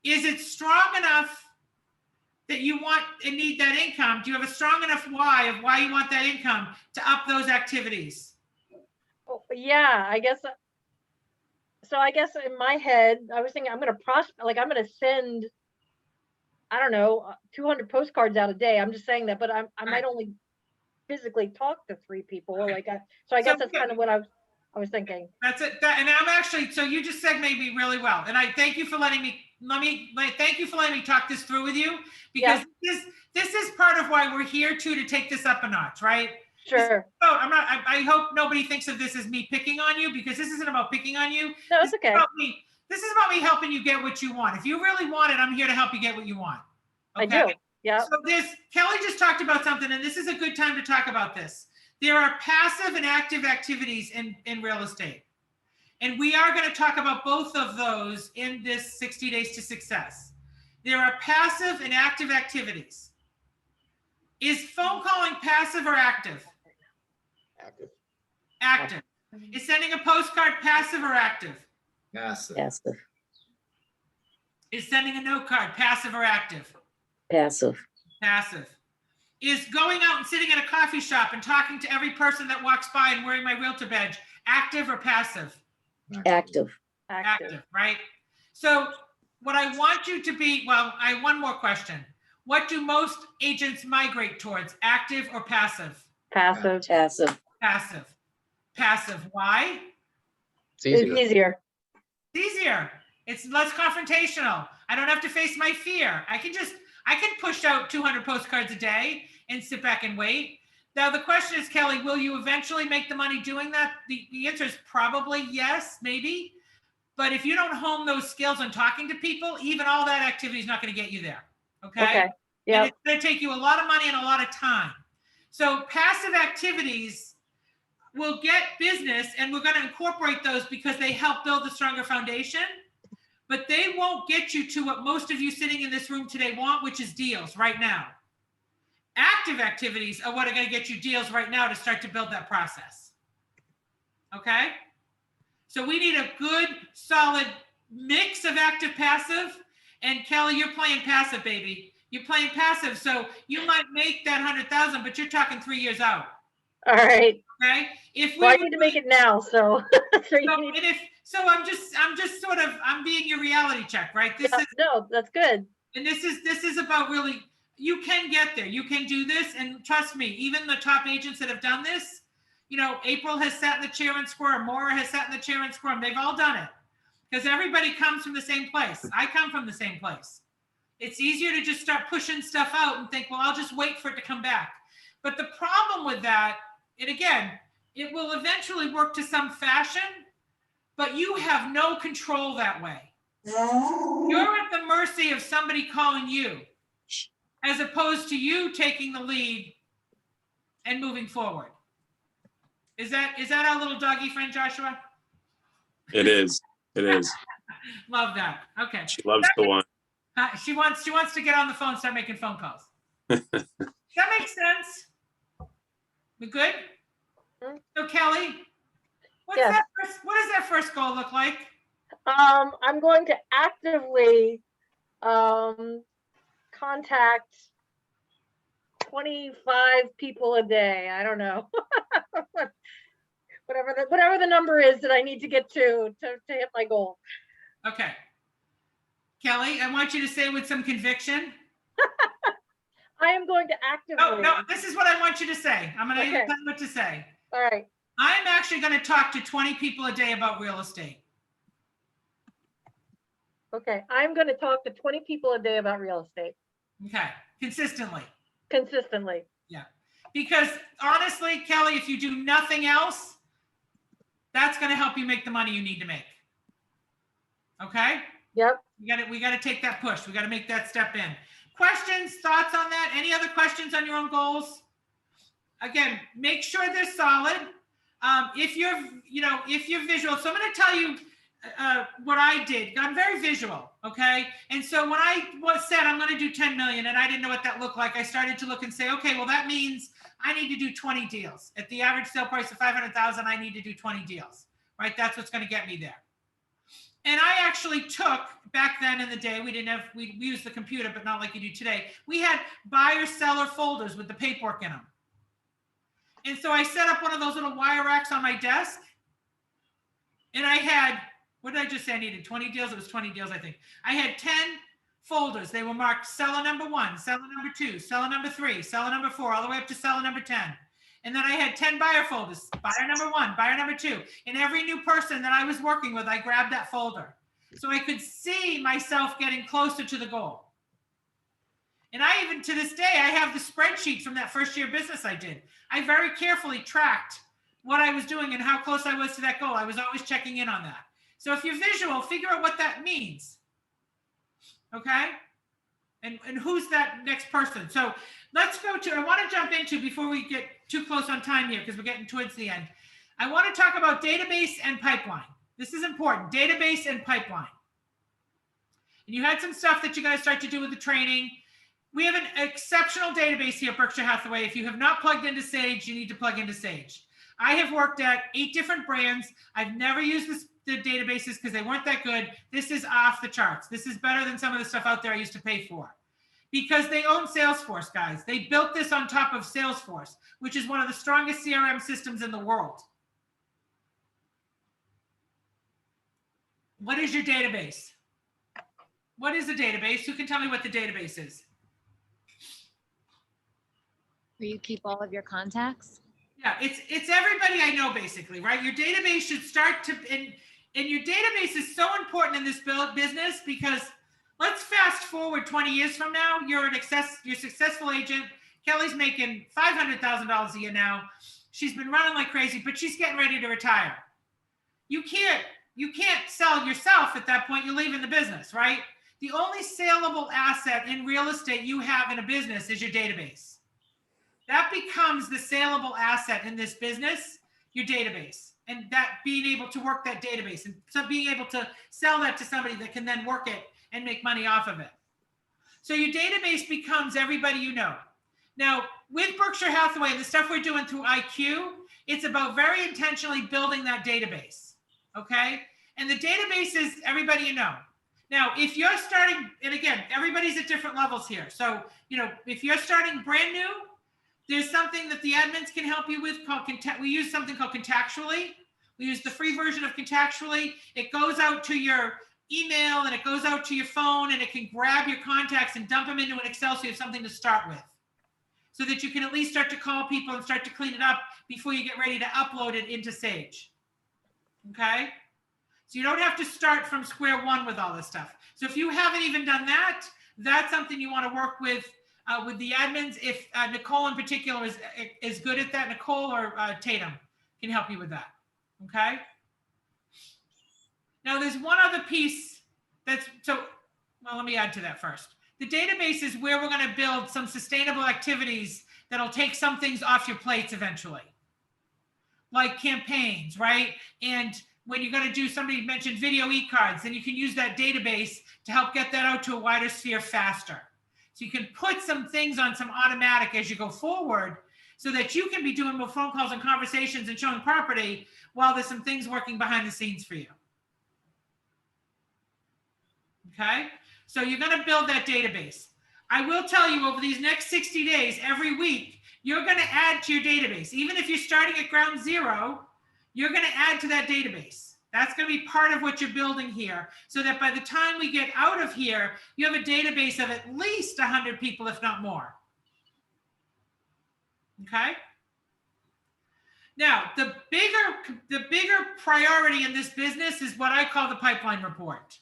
Is it strong enough that you want and need that income? Do you have a strong enough why of why you want that income to up those activities? Oh, yeah, I guess. So I guess in my head, I was thinking I'm going to send, I don't know, 200 postcards out a day. I'm just saying that, but I might only physically talk to 3 people. Okay. So I guess that's kind of what I was thinking. That's it. And I'm actually, so you just segued me really well. And I thank you for letting me talk this through with you, because this is part of why we're here to take this up a notch, right? Sure. I hope nobody thinks of this as me picking on you, because this isn't about picking on you. No, it's okay. This is about me helping you get what you want. If you really want it, I'm here to help you get what you want. Okay? I do. Yeah. So Kelly just talked about something, and this is a good time to talk about this. There are passive and active activities in real estate. And we are going to talk about both of those in this 60 Days to Success. There are passive and active activities. Is phone calling passive or active? Active. Active. Is sending a postcard passive or active? Massive. Passive. Is sending a note card passive or active? Passive. Passive. Is going out and sitting at a coffee shop and talking to every person that walks by and wearing my realtor badge active or passive? Active. Active, right? So what I want you to be, I have one more question. What do most agents migrate towards, active or passive? Passive. Passive. Passive. Passive. Why? It's easier. It's easier. It's easier. It's less confrontational. I don't have to face my fear. I can push out 200 postcards a day and sit back and wait. Now, the question is, Kelly, will you eventually make the money doing that? The answer is probably yes, maybe. But if you don't hone those skills on talking to people, even all that activity is not going to get you there. Okay. Okay. And Yeah. it's going to take you a lot of money and a lot of time. So passive activities will get business, and we're going to incorporate those because they help build a stronger foundation. But they won't get you to what most of you sitting in this room today want, which is deals right now. Active activities are what are going to get you deals right now to start to build that process. Okay? So we need a good, solid mix of active, passive. And Kelly, you're playing passive, baby. You're playing passive. So you might make that 100,000, but you're talking 3 years out. All right. Okay? If we Well, I need to make it now, so. So I'm just sort of, I'm being your reality check, right? No, that's good. And this is about really, you can get there. You can do this. And trust me, even the top agents that have done this, you know, April has sat in the chair and squirmed. Maura has sat in the chair and squirmed. They've all done it because everybody comes from the same place. I come from the same place. It's easier to just start pushing stuff out and think, well, I'll just wait for it to come back. But the problem with that, and again, it will eventually work to some fashion, but you have no control that way. You're at the mercy of somebody calling you, as opposed to you taking the lead and moving forward. Is that our little doggy friend, Joshua? It is. It is. Love that. Okay. She loves the one. She wants to get on the phone and start making phone calls. Does that make sense? We good? So Kelly, what does that first goal look like? I'm going to actively contact 25 people a day. I don't know. whatever the number is that I need to get to hit my goal. Okay. Kelly, I want you to say with some conviction. I am going to actively. No, this is what I want you to say. I'm going to tell you what to say. All right. I'm actually going to talk to 20 people a day about real estate. Okay. I'm going to talk to 20 people a day about real estate. Okay. Consistently. Yeah. Because honestly, Kelly, if you do nothing else, that's going to help you make the money you need to make. Okay? Yep. We got to take that push. We got to make that step in. Questions, thoughts on that? Any other questions on your own goals? Again, make sure they're solid. If you're visual, so I'm going to tell you what I did. I'm very visual, okay? And so when I said I'm going to do 10 million and I didn't know what that looked like, I started to look and say, okay, well, that means I need to do 20 deals. At the average sale price of 500,000, I need to do 20 deals, right? That's what's going to get me there. And I actually took, back then in the day, we used the computer, but not like you do today. We had buyer-seller folders with the paperwork in them. And so I set up one of those little wire racks on my desk. And I had, what did I just say I needed? 20 deals? It was 20 deals, I think. I had 10 folders. They were marked seller number 1, seller number 2, seller number 3, seller number 4, all the way up to seller number 10. And then I had 10 buyer folders, buyer number 1, buyer number 2. And every new person that I was working with, I grabbed that folder. So I could see myself getting closer to the goal. And I even, to this day, I have the spreadsheet from that first year business I did. I very carefully tracked what I was doing and how close I was to that goal. I was always checking in on that. So if you're visual, figure out what that means. Okay? And who's that next person? So let's go to, I want to jump into, before we get too close on time here, because we're getting towards the end. I want to talk about database and pipeline. This is important, database and pipeline. And you had some stuff that you got to start to do with the training. We have an exceptional database here at Berkshire Hathaway. If you have not plugged into Sage, you need to plug into Sage. I have worked at 8 different brands. I've never used the databases because they weren't that good. This is off the charts. This is better than some of the stuff out there I used to pay for. Because they own Salesforce, guys. They built this on top of Salesforce, which is one of the strongest CRM systems in the world. What is your database? What is a database? Who can tell me what the database is? Where you keep all of your contacts? Yeah, it's everybody I know, basically, right? Your database should start to, and your database is so important in this business because let's fast forward 20 years from now. You're a successful agent. Kelly's making $500,000 a year now. She's been running like crazy, but she's getting ready to retire. You can't sell yourself at that point. You're leaving the business, right? The only saleable asset in real estate you have in a business is your database. That becomes the saleable asset in this business, your database, and that being able to work that database and so being able to sell that to somebody that can then work it and make money off of it. So your database becomes everybody you know. Now, with Berkshire Hathaway, the stuff we're doing through IQ, it's about very intentionally building that database, okay? And the database is everybody you know. Now, if you're starting, and again, everybody's at different levels here. So, if you're starting brand new, there's something that the admins can help you with called, we use something called Contactually. We use the free version of Contactually. It goes out to your email and it goes out to your phone and it can grab your contacts and dump them into an Excel so you have something to start with, so that you can at least start to call people and start to clean it up before you get ready to upload it into Sage. Okay? So you don't have to start from square one with all this stuff. So if you haven't even done that, that's something you want to work with the admins. If Nicole in particular is good at that, Nicole or Tatum can help you with that. Okay? Now there's one other piece let me add to that first. The database is where we're going to build some sustainable activities that'll take some things off your plates eventually, like campaigns, right? And when you're going to do, somebody mentioned video e-cards, then you can use that database to help get that out to a wider sphere faster. So you can put some things on some automatic as you go forward so that you can be doing more phone calls and conversations and showing property while there's some things working behind the scenes for you. Okay? So you're going to build that database. I will tell you, over these next 60 days, every week, you're going to add to your database. Even if you're starting at ground zero, you're going to add to that database. That's going to be part of what you're building here, so that by the time we get out of here, you have a database of at least 100 people, if not more. Okay? Now, the bigger priority in this business is what I call the pipeline report.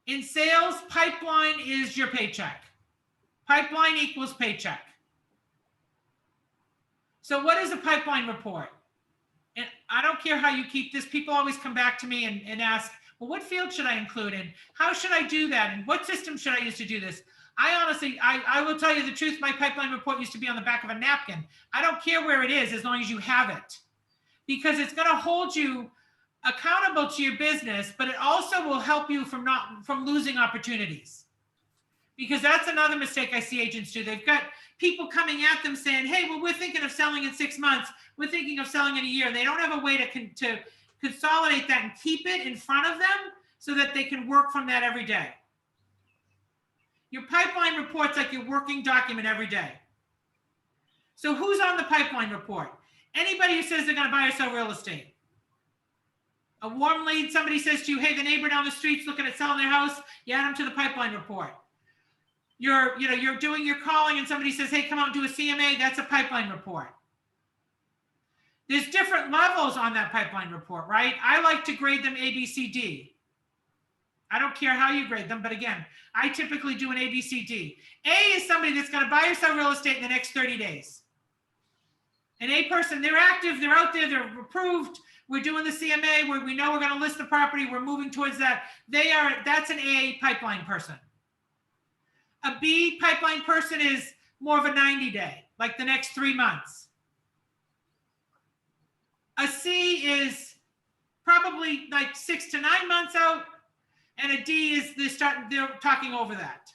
In sales, pipeline is your paycheck. Pipeline equals paycheck. So what is a pipeline report? And I don't care how you keep this. People always come back to me and ask, well, what field should I include in? How should I do that? And what system should I use to do this? I honestly, I will tell you the truth. My pipeline report used to be on the back of a napkin. I don't care where it is as long as you have it, because it's going to hold you accountable to your business, but it also will help you from losing opportunities. Because that's another mistake I see agents do. They've got people coming at them saying, hey, well, we're thinking of selling in 6 months. We're thinking of selling in a year. And they don't have a way to consolidate that and keep it in front of them so that they can work from that every day. Your pipeline report's like your working document every day. So who's on the pipeline report? Anybody who says they're going to buy or sell real estate. A warm lead, somebody says to you, hey, the neighbor down the street's looking at selling their house, you add them to the pipeline report. You're doing your calling and somebody says, hey, come out and do a CMA, that's a pipeline report. There's different levels on that pipeline report, right? I like to grade them A, B, C, D. I don't care how you grade them, but again, I typically do an A, B, C, D. A is somebody that's going to buy or sell real estate in the next 30 days. An A person, they're active, they're out there, they're approved. We're doing the CMA where we know we're going to list the property. We're moving towards that. That's an A pipeline person. A B pipeline person is more of a 90-day, like the next 3 months. A C is probably like 6 to 9 months out. And a D is they're talking over that.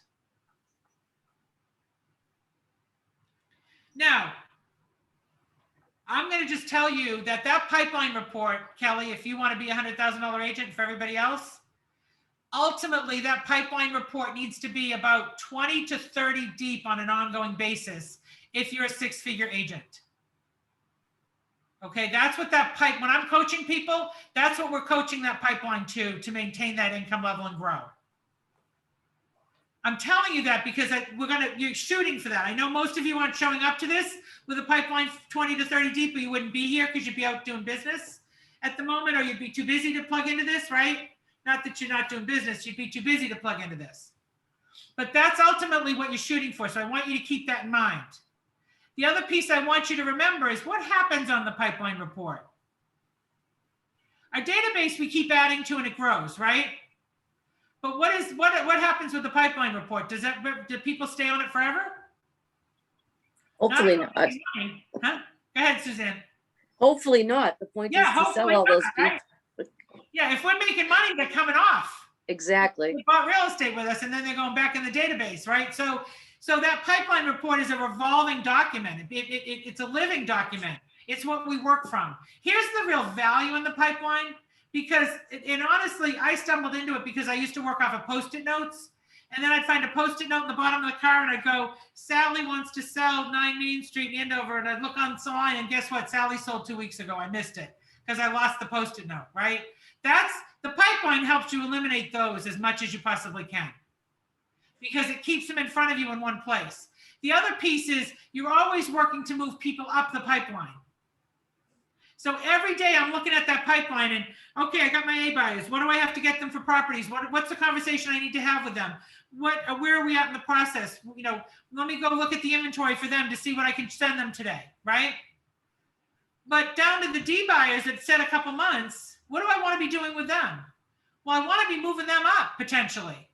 Now, I'm going to just tell you that pipeline report, Kelly, if you want to be a $100,000 agent for everybody else, ultimately that pipeline report needs to be about 20 to 30 deep on an ongoing basis if you're a 6-figure agent. Okay, that's what when I'm coaching people, that's what we're coaching that pipeline to maintain that income level and grow. I'm telling you that because you're shooting for that. I know most of you aren't showing up to this with a pipeline 20 to 30 deep, or you wouldn't be here because you'd be out doing business at the moment, or you'd be too busy to plug into this, right? Not that you're not doing business, you'd be too busy to plug into this. But that's ultimately what you're shooting for. So I want you to keep that in mind. The other piece I want you to remember is what happens on the pipeline report. Our database we keep adding to and it grows, right? But what happens with the pipeline report? Do people stay on it forever? Hopefully not. Huh? Go ahead, Suzanne. Hopefully not. The point is to sell hopefully all those not, people. right? Yeah, if we're making money, they're coming off. Exactly. They bought real estate with us and then they're going back in the database, right? So that pipeline report is a revolving document. It's a living document. It's what we work from. Here's the real value in the pipeline because, and honestly, I stumbled into it because I used to work off of Post-it notes. And then I'd find a Post-it note in the bottom of the car and I'd go, Sally wants to sell 9 Main Street, Andover. And I'd look online and guess what? Sally sold 2 weeks ago. I missed it because I lost the Post-it note, right? The pipeline helps you eliminate those as much as you possibly can because it keeps them in front of you in one place. The other piece is you're always working to move people up the pipeline. So every day I'm looking at that pipeline and, okay, I got my A buyers. What do I have to get them for properties? What's the conversation I need to have with them? Where are we at in the process? Let me go look at the inventory for them to see what I can send them today, right? But down to the D buyers that said a couple months, what do I want to be doing with them? Well, I want to be moving them up potentially.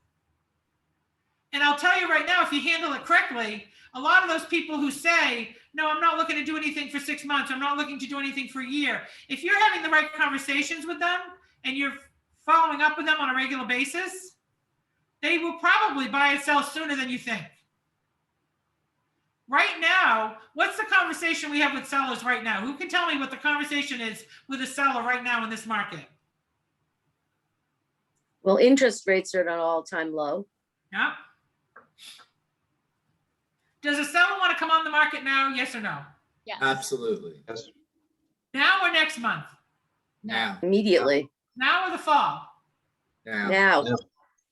And I'll tell you right now, if you handle it correctly, a lot of those people who say, no, I'm not looking to do anything for 6 months. I'm not looking to do anything for a year. If you're having the right conversations with them and you're following up with them on a regular basis, they will probably buy and sell sooner than you think. Right now, what's the conversation we have with sellers right now? Who can tell me what the conversation is with a seller right now in this market? Well, interest rates are at an all-time low. Yeah. Does a seller want to come on the market now? Yes or no? Yes. Absolutely. Yes. Now or next month? Now. Immediately. Now or the fall? Now.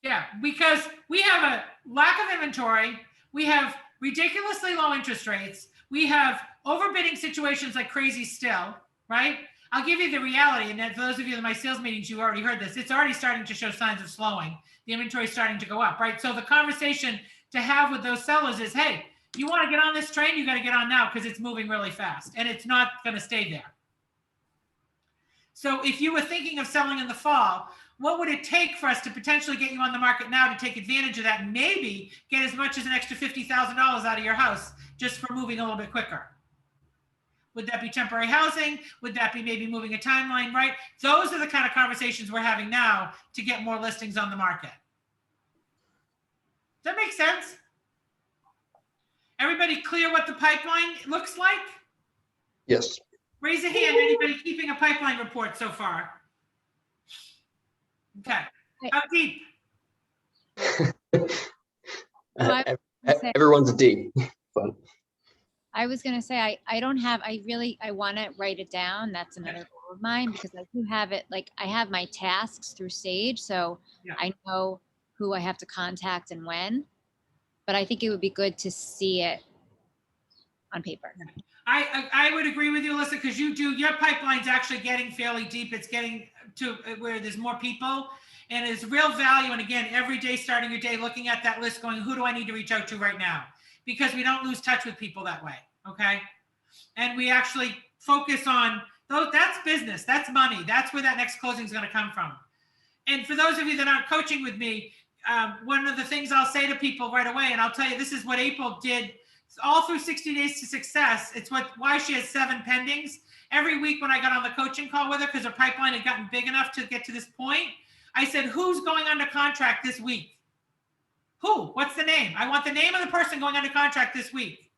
Yeah, because we have a lack of inventory. We have ridiculously low interest rates. We have overbidding situations like crazy still, right? I'll give you the reality. And then for those of you in my sales meetings, you already heard this. It's already starting to show signs of slowing. The inventory is starting to go up, right? So the conversation to have with those sellers is, hey, you want to get on this train, you got to get on now because it's moving really fast and it's not going to stay there. So if you were thinking of selling in the fall, what would it take for us to potentially get you on the market now to take advantage of that and maybe get as much as an extra $50,000 out of your house just for moving a little bit quicker? Would that be temporary housing? Would that be maybe moving a timeline, right? Those are the kind of conversations we're having now to get more listings on the market. Does that make sense? Everybody clear what the pipeline looks like? Yes. Raise a hand, anybody keeping a pipeline report so far? Okay, how deep? Everyone's a D. Fun. I was gonna say, I don't have, I want to write it down. That's another goal of mine because I do have it, like I have my tasks through Sage. So Yeah. I know who I have to contact and when, but I think it would be good to see it on paper. I would agree with you, Alyssa, because your pipeline's actually getting fairly deep. It's getting to where there's more people and there's real value. And again, every day, starting your day, looking at that list going, who do I need to reach out to right now? Because we don't lose touch with people that way. Okay. And we actually focus on those. That's business. That's money. That's where that next closing is going to come from. And for those of you that aren't coaching with me, one of the things I'll say to people right away, and I'll tell you, this is what April did all through 60 Days to Success. It's why she has 7 pendings. Every week when I got on the coaching call with her, because her pipeline had gotten big enough to get to this point, I said, who's going under contract this week? Who? What's the name? I want the name of the person going under contract this week.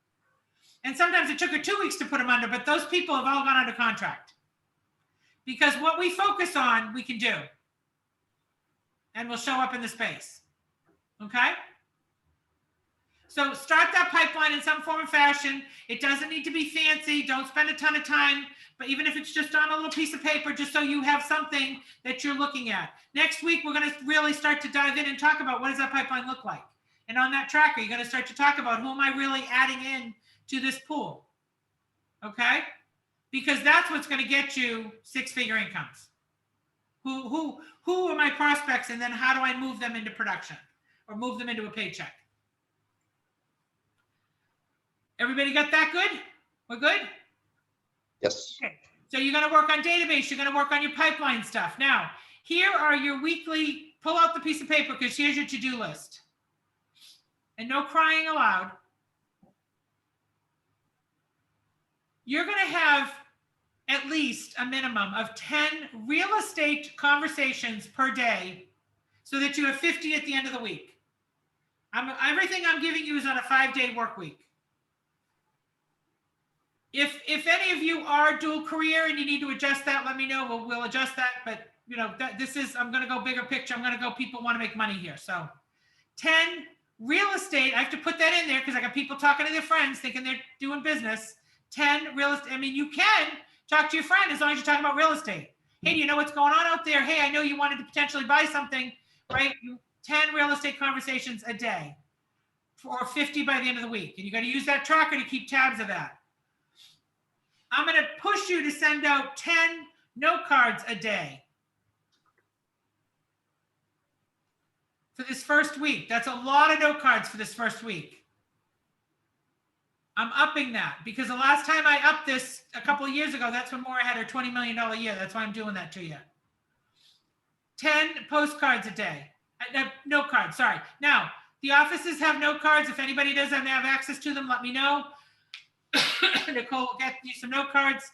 And sometimes it took her 2 weeks to put them under, but those people have all gone under contract. Because what we focus on, we can do. And we'll show up in the space. Okay? So start that pipeline in some form or fashion. It doesn't need to be fancy. Don't spend a ton of time, but even if it's just on a little piece of paper, just so you have something that you're looking at. Next week, we're going to really start to dive in and talk about what does that pipeline look like? And on that tracker, you're going to start to talk about who am I really adding in to this pool? Okay? Because that's what's going to get you 6-figure incomes. Who are my prospects, and then how do I move them into production? or move them into a paycheck. Everybody got that good? We're good? Yes. Okay. So you're going to work on database. You're going to work on your pipeline stuff. Now, here are your weekly, pull out the piece of paper because here's your to-do list. And no crying aloud. You're going to have at least a minimum of 10 real estate conversations per day so that you have 50 at the end of the week. Everything I'm giving you is on a 5-day work week. If any of you are dual career and you need to adjust that, let me know. We'll adjust that. But you know, I'm going to go bigger picture. I'm going to go, people want to make money here. So 10 real estate. I have to put that in there because I got people talking to their friends thinking they're doing business. 10 real estate. I mean, you can talk to your friend as long as you're talking about real estate. Hey, do you know what's going on out there? Hey, I know you wanted to potentially buy something, right? 10 real estate conversations a day or 50 by the end of the week. And you got to use that tracker to keep tabs of that. I'm going to push you to send out 10 note cards a day for this first week. That's a lot of note cards for this first week. I'm upping that because the last time I upped this a couple of years ago, that's when Maura had her $20 million year. That's why I'm doing that to you. 10 postcards a day. Note cards, sorry. Now, the offices have note cards. If anybody doesn't have access to them, let me know. Nicole will get you some note cards.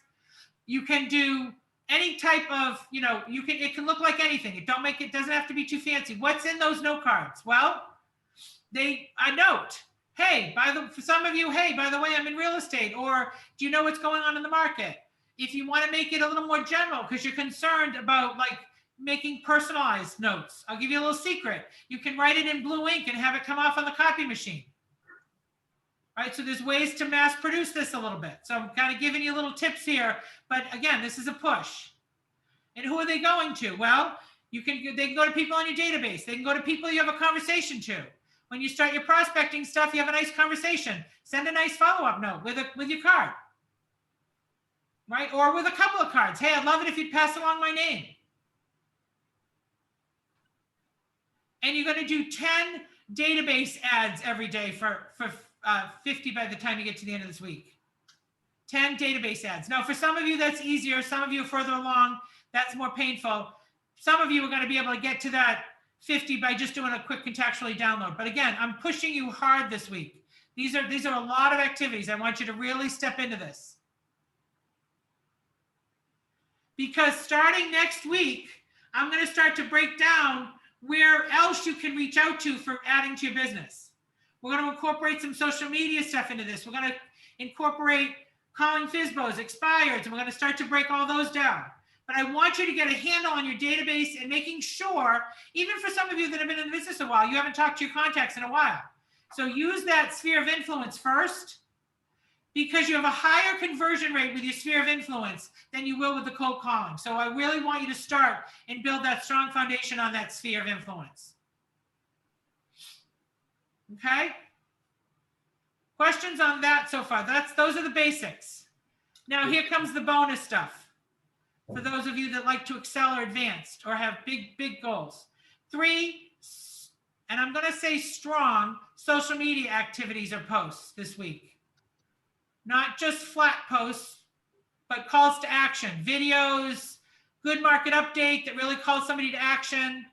You can do any type of, you know, it can look like anything. It doesn't have to be too fancy. What's in those note cards? Well, I note, hey, for some of you, hey, by the way, I'm in real estate, or do you know what's going on in the market? If you want to make it a little more general because you're concerned about like making personalized notes, I'll give you a little secret. You can write it in blue ink and have it come off on the copy machine. Right, so there's ways to mass produce this a little bit. So I'm kind of giving you little tips here, but again, this is a push. And who are they going to? Well, they can go to people on your database. They can go to people you have a conversation to. When you start your prospecting stuff, you have a nice conversation. Send a nice follow-up note with your card, right? Or with a couple of cards. Hey, I'd love it if you'd pass along my name. And you're going to do 10 database ads every day for 50 by the time you get to the end of this week. 10 database ads. Now, for some of you, that's easier. Some of you are further along. That's more painful. Some of you are going to be able to get to that 50 by just doing a quick contextually download. But again, I'm pushing you hard this week. These are a lot of activities. I want you to really step into this. Because starting next week, I'm going to start to break down where else you can reach out to for adding to your business. We're going to incorporate some social media stuff into this. We're going to incorporate calling FSBOs, expireds, and we're going to start to break all those down. But I want you to get a handle on your database and making sure, even for some of you that have been in the business a while, you haven't talked to your contacts in a while. So use that sphere of influence first, because you have a higher conversion rate with your sphere of influence than you will with the cold calling. So I really want you to start and build that strong foundation on that sphere of influence. Okay? Questions on that so far? Those are the basics. Now here comes the bonus stuff. For those of you that like to excel or advanced or have big goals. 3, and I'm going to say strong, social media activities or posts this week. Not just flat posts, but calls to action, videos, good market update that really calls somebody to action.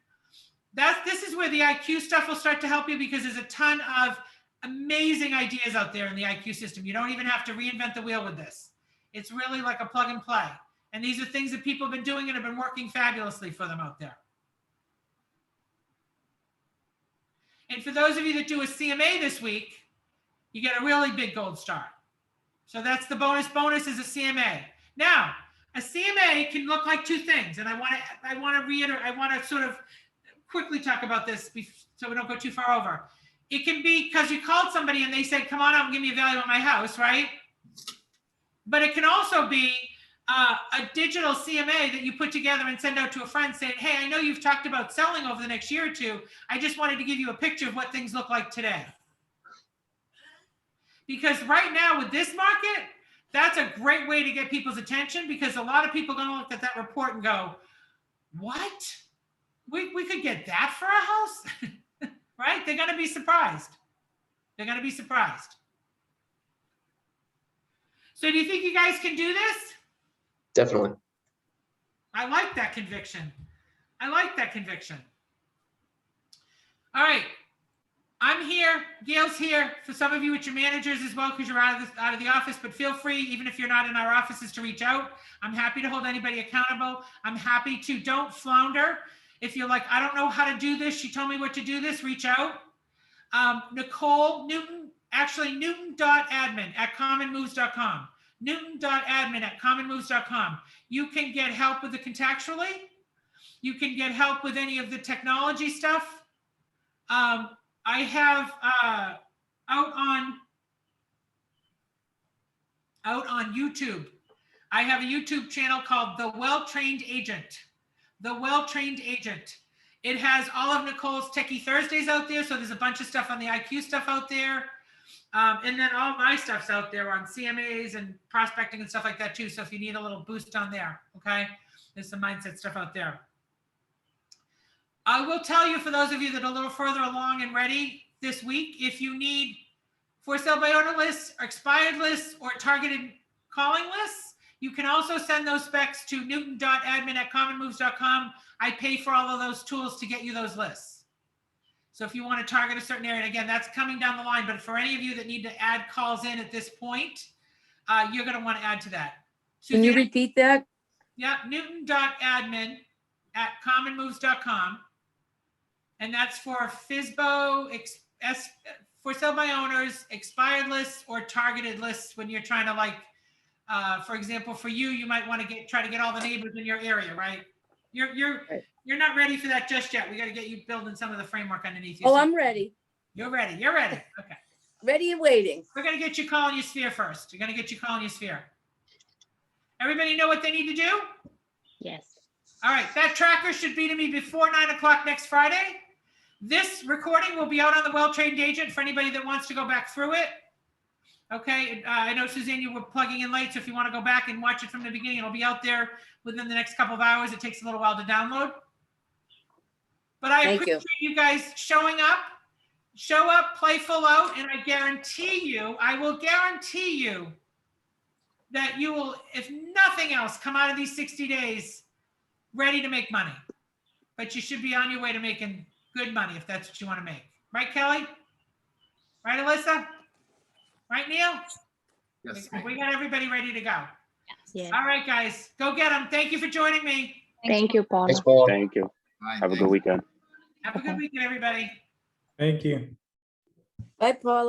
This is where the IQ stuff will start to help you, because there's a ton of amazing ideas out there in the IQ system. You don't even have to reinvent the wheel with this. It's really like a plug and play. And these are things that people have been doing and have been working fabulously for them out there. And for those of you that do a CMA this week, you get a really big gold star. So that's the bonus. Bonus is a CMA. Now, a CMA can look like 2 things. And I want to reiterate, I want to sort of quickly talk about this so we don't go too far over. It can be because you called somebody and they said, come on out and give me a value on my house, right? But it can also be a digital CMA that you put together and send out to a friend saying, hey, I know you've talked about selling over the next year or 2. I just wanted to give you a picture of what things look like today. Because right now with this market, that's a great way to get people's attention, because a lot of people are going to look at that report and go, what? We could get that for a house? right? They're going to be surprised. They're going to be surprised. So do you think you guys can do this? Definitely. I like that conviction. I like that conviction. All right. I'm here. Gail's here. For some of you, it's your managers as well, because you're out of the office, but feel free, even if you're not in our offices, to reach out. I'm happy to hold anybody accountable. I'm happy to, don't flounder. If you're like, I don't know how to do this, she told me what to do this, reach out. Nicole Newton, actually newton.admin@commonmoves.com. Newton.admin@commonmoves.com. You can get help with the contextually. You can get help with any of the technology stuff. I have out on YouTube, I have a YouTube channel called The Well-Trained Agent. The Well-Trained Agent. It has all of Nicole's Techie Thursdays out there. So there's a bunch of stuff on the IQ stuff out there. And then all my stuff's out there on CMAs and prospecting and stuff like that too. So if you need a little boost on there, okay, there's some mindset stuff out there. I will tell you, for those of you that are a little further along and ready this week, if you need for sale by owner lists, or expired lists, or targeted calling lists, you can also send those specs to newton.admin@commonmoves.com. I pay for all of those tools to get you those lists. So if you want to target a certain area, and again, that's coming down the line, but for any of you that need to add calls in at this point, you're going to want to add to that. Can you repeat that? Yeah, newton.admin@commonmoves.com. And that's for FSBO, for sale by owners, expired lists, or targeted lists when you're trying to, like, for example, for you, you might want to try to get all the neighbors in your area, right? You're not ready for that just yet. We got to get you building some of the framework underneath you. Oh, I'm ready. You're ready. You're ready. Okay. Ready and waiting. We're going to get you calling your sphere first. You're going to get you calling your sphere. Everybody know what they need to do? Yes. All right. That tracker should be to me before 9 o'clock next Friday. This recording will be out on the Well-Trained Agent for anybody that wants to go back through it. Okay. I know, Suzanne, you were plugging in late, so if you want to go back and watch it from the beginning, it'll be out there within the next couple of hours. It takes a little while to download. But I appreciate you guys showing up. Show up, play full out, and I will guarantee you that you will, if nothing else, come out of these 60 days ready to make money. But you should be on your way to making good money if that's what you want to make. Right, Kelly? Right, Alyssa? Right, Neil? Yes. We got everybody ready to go. Yeah. All right, guys, go get them. Thank you for joining me. Thank you, Paula. Thanks, Paul. Thank you. Bye, Have a thanks. good weekend. Have a good weekend, everybody. Thank you. Bye, Paula.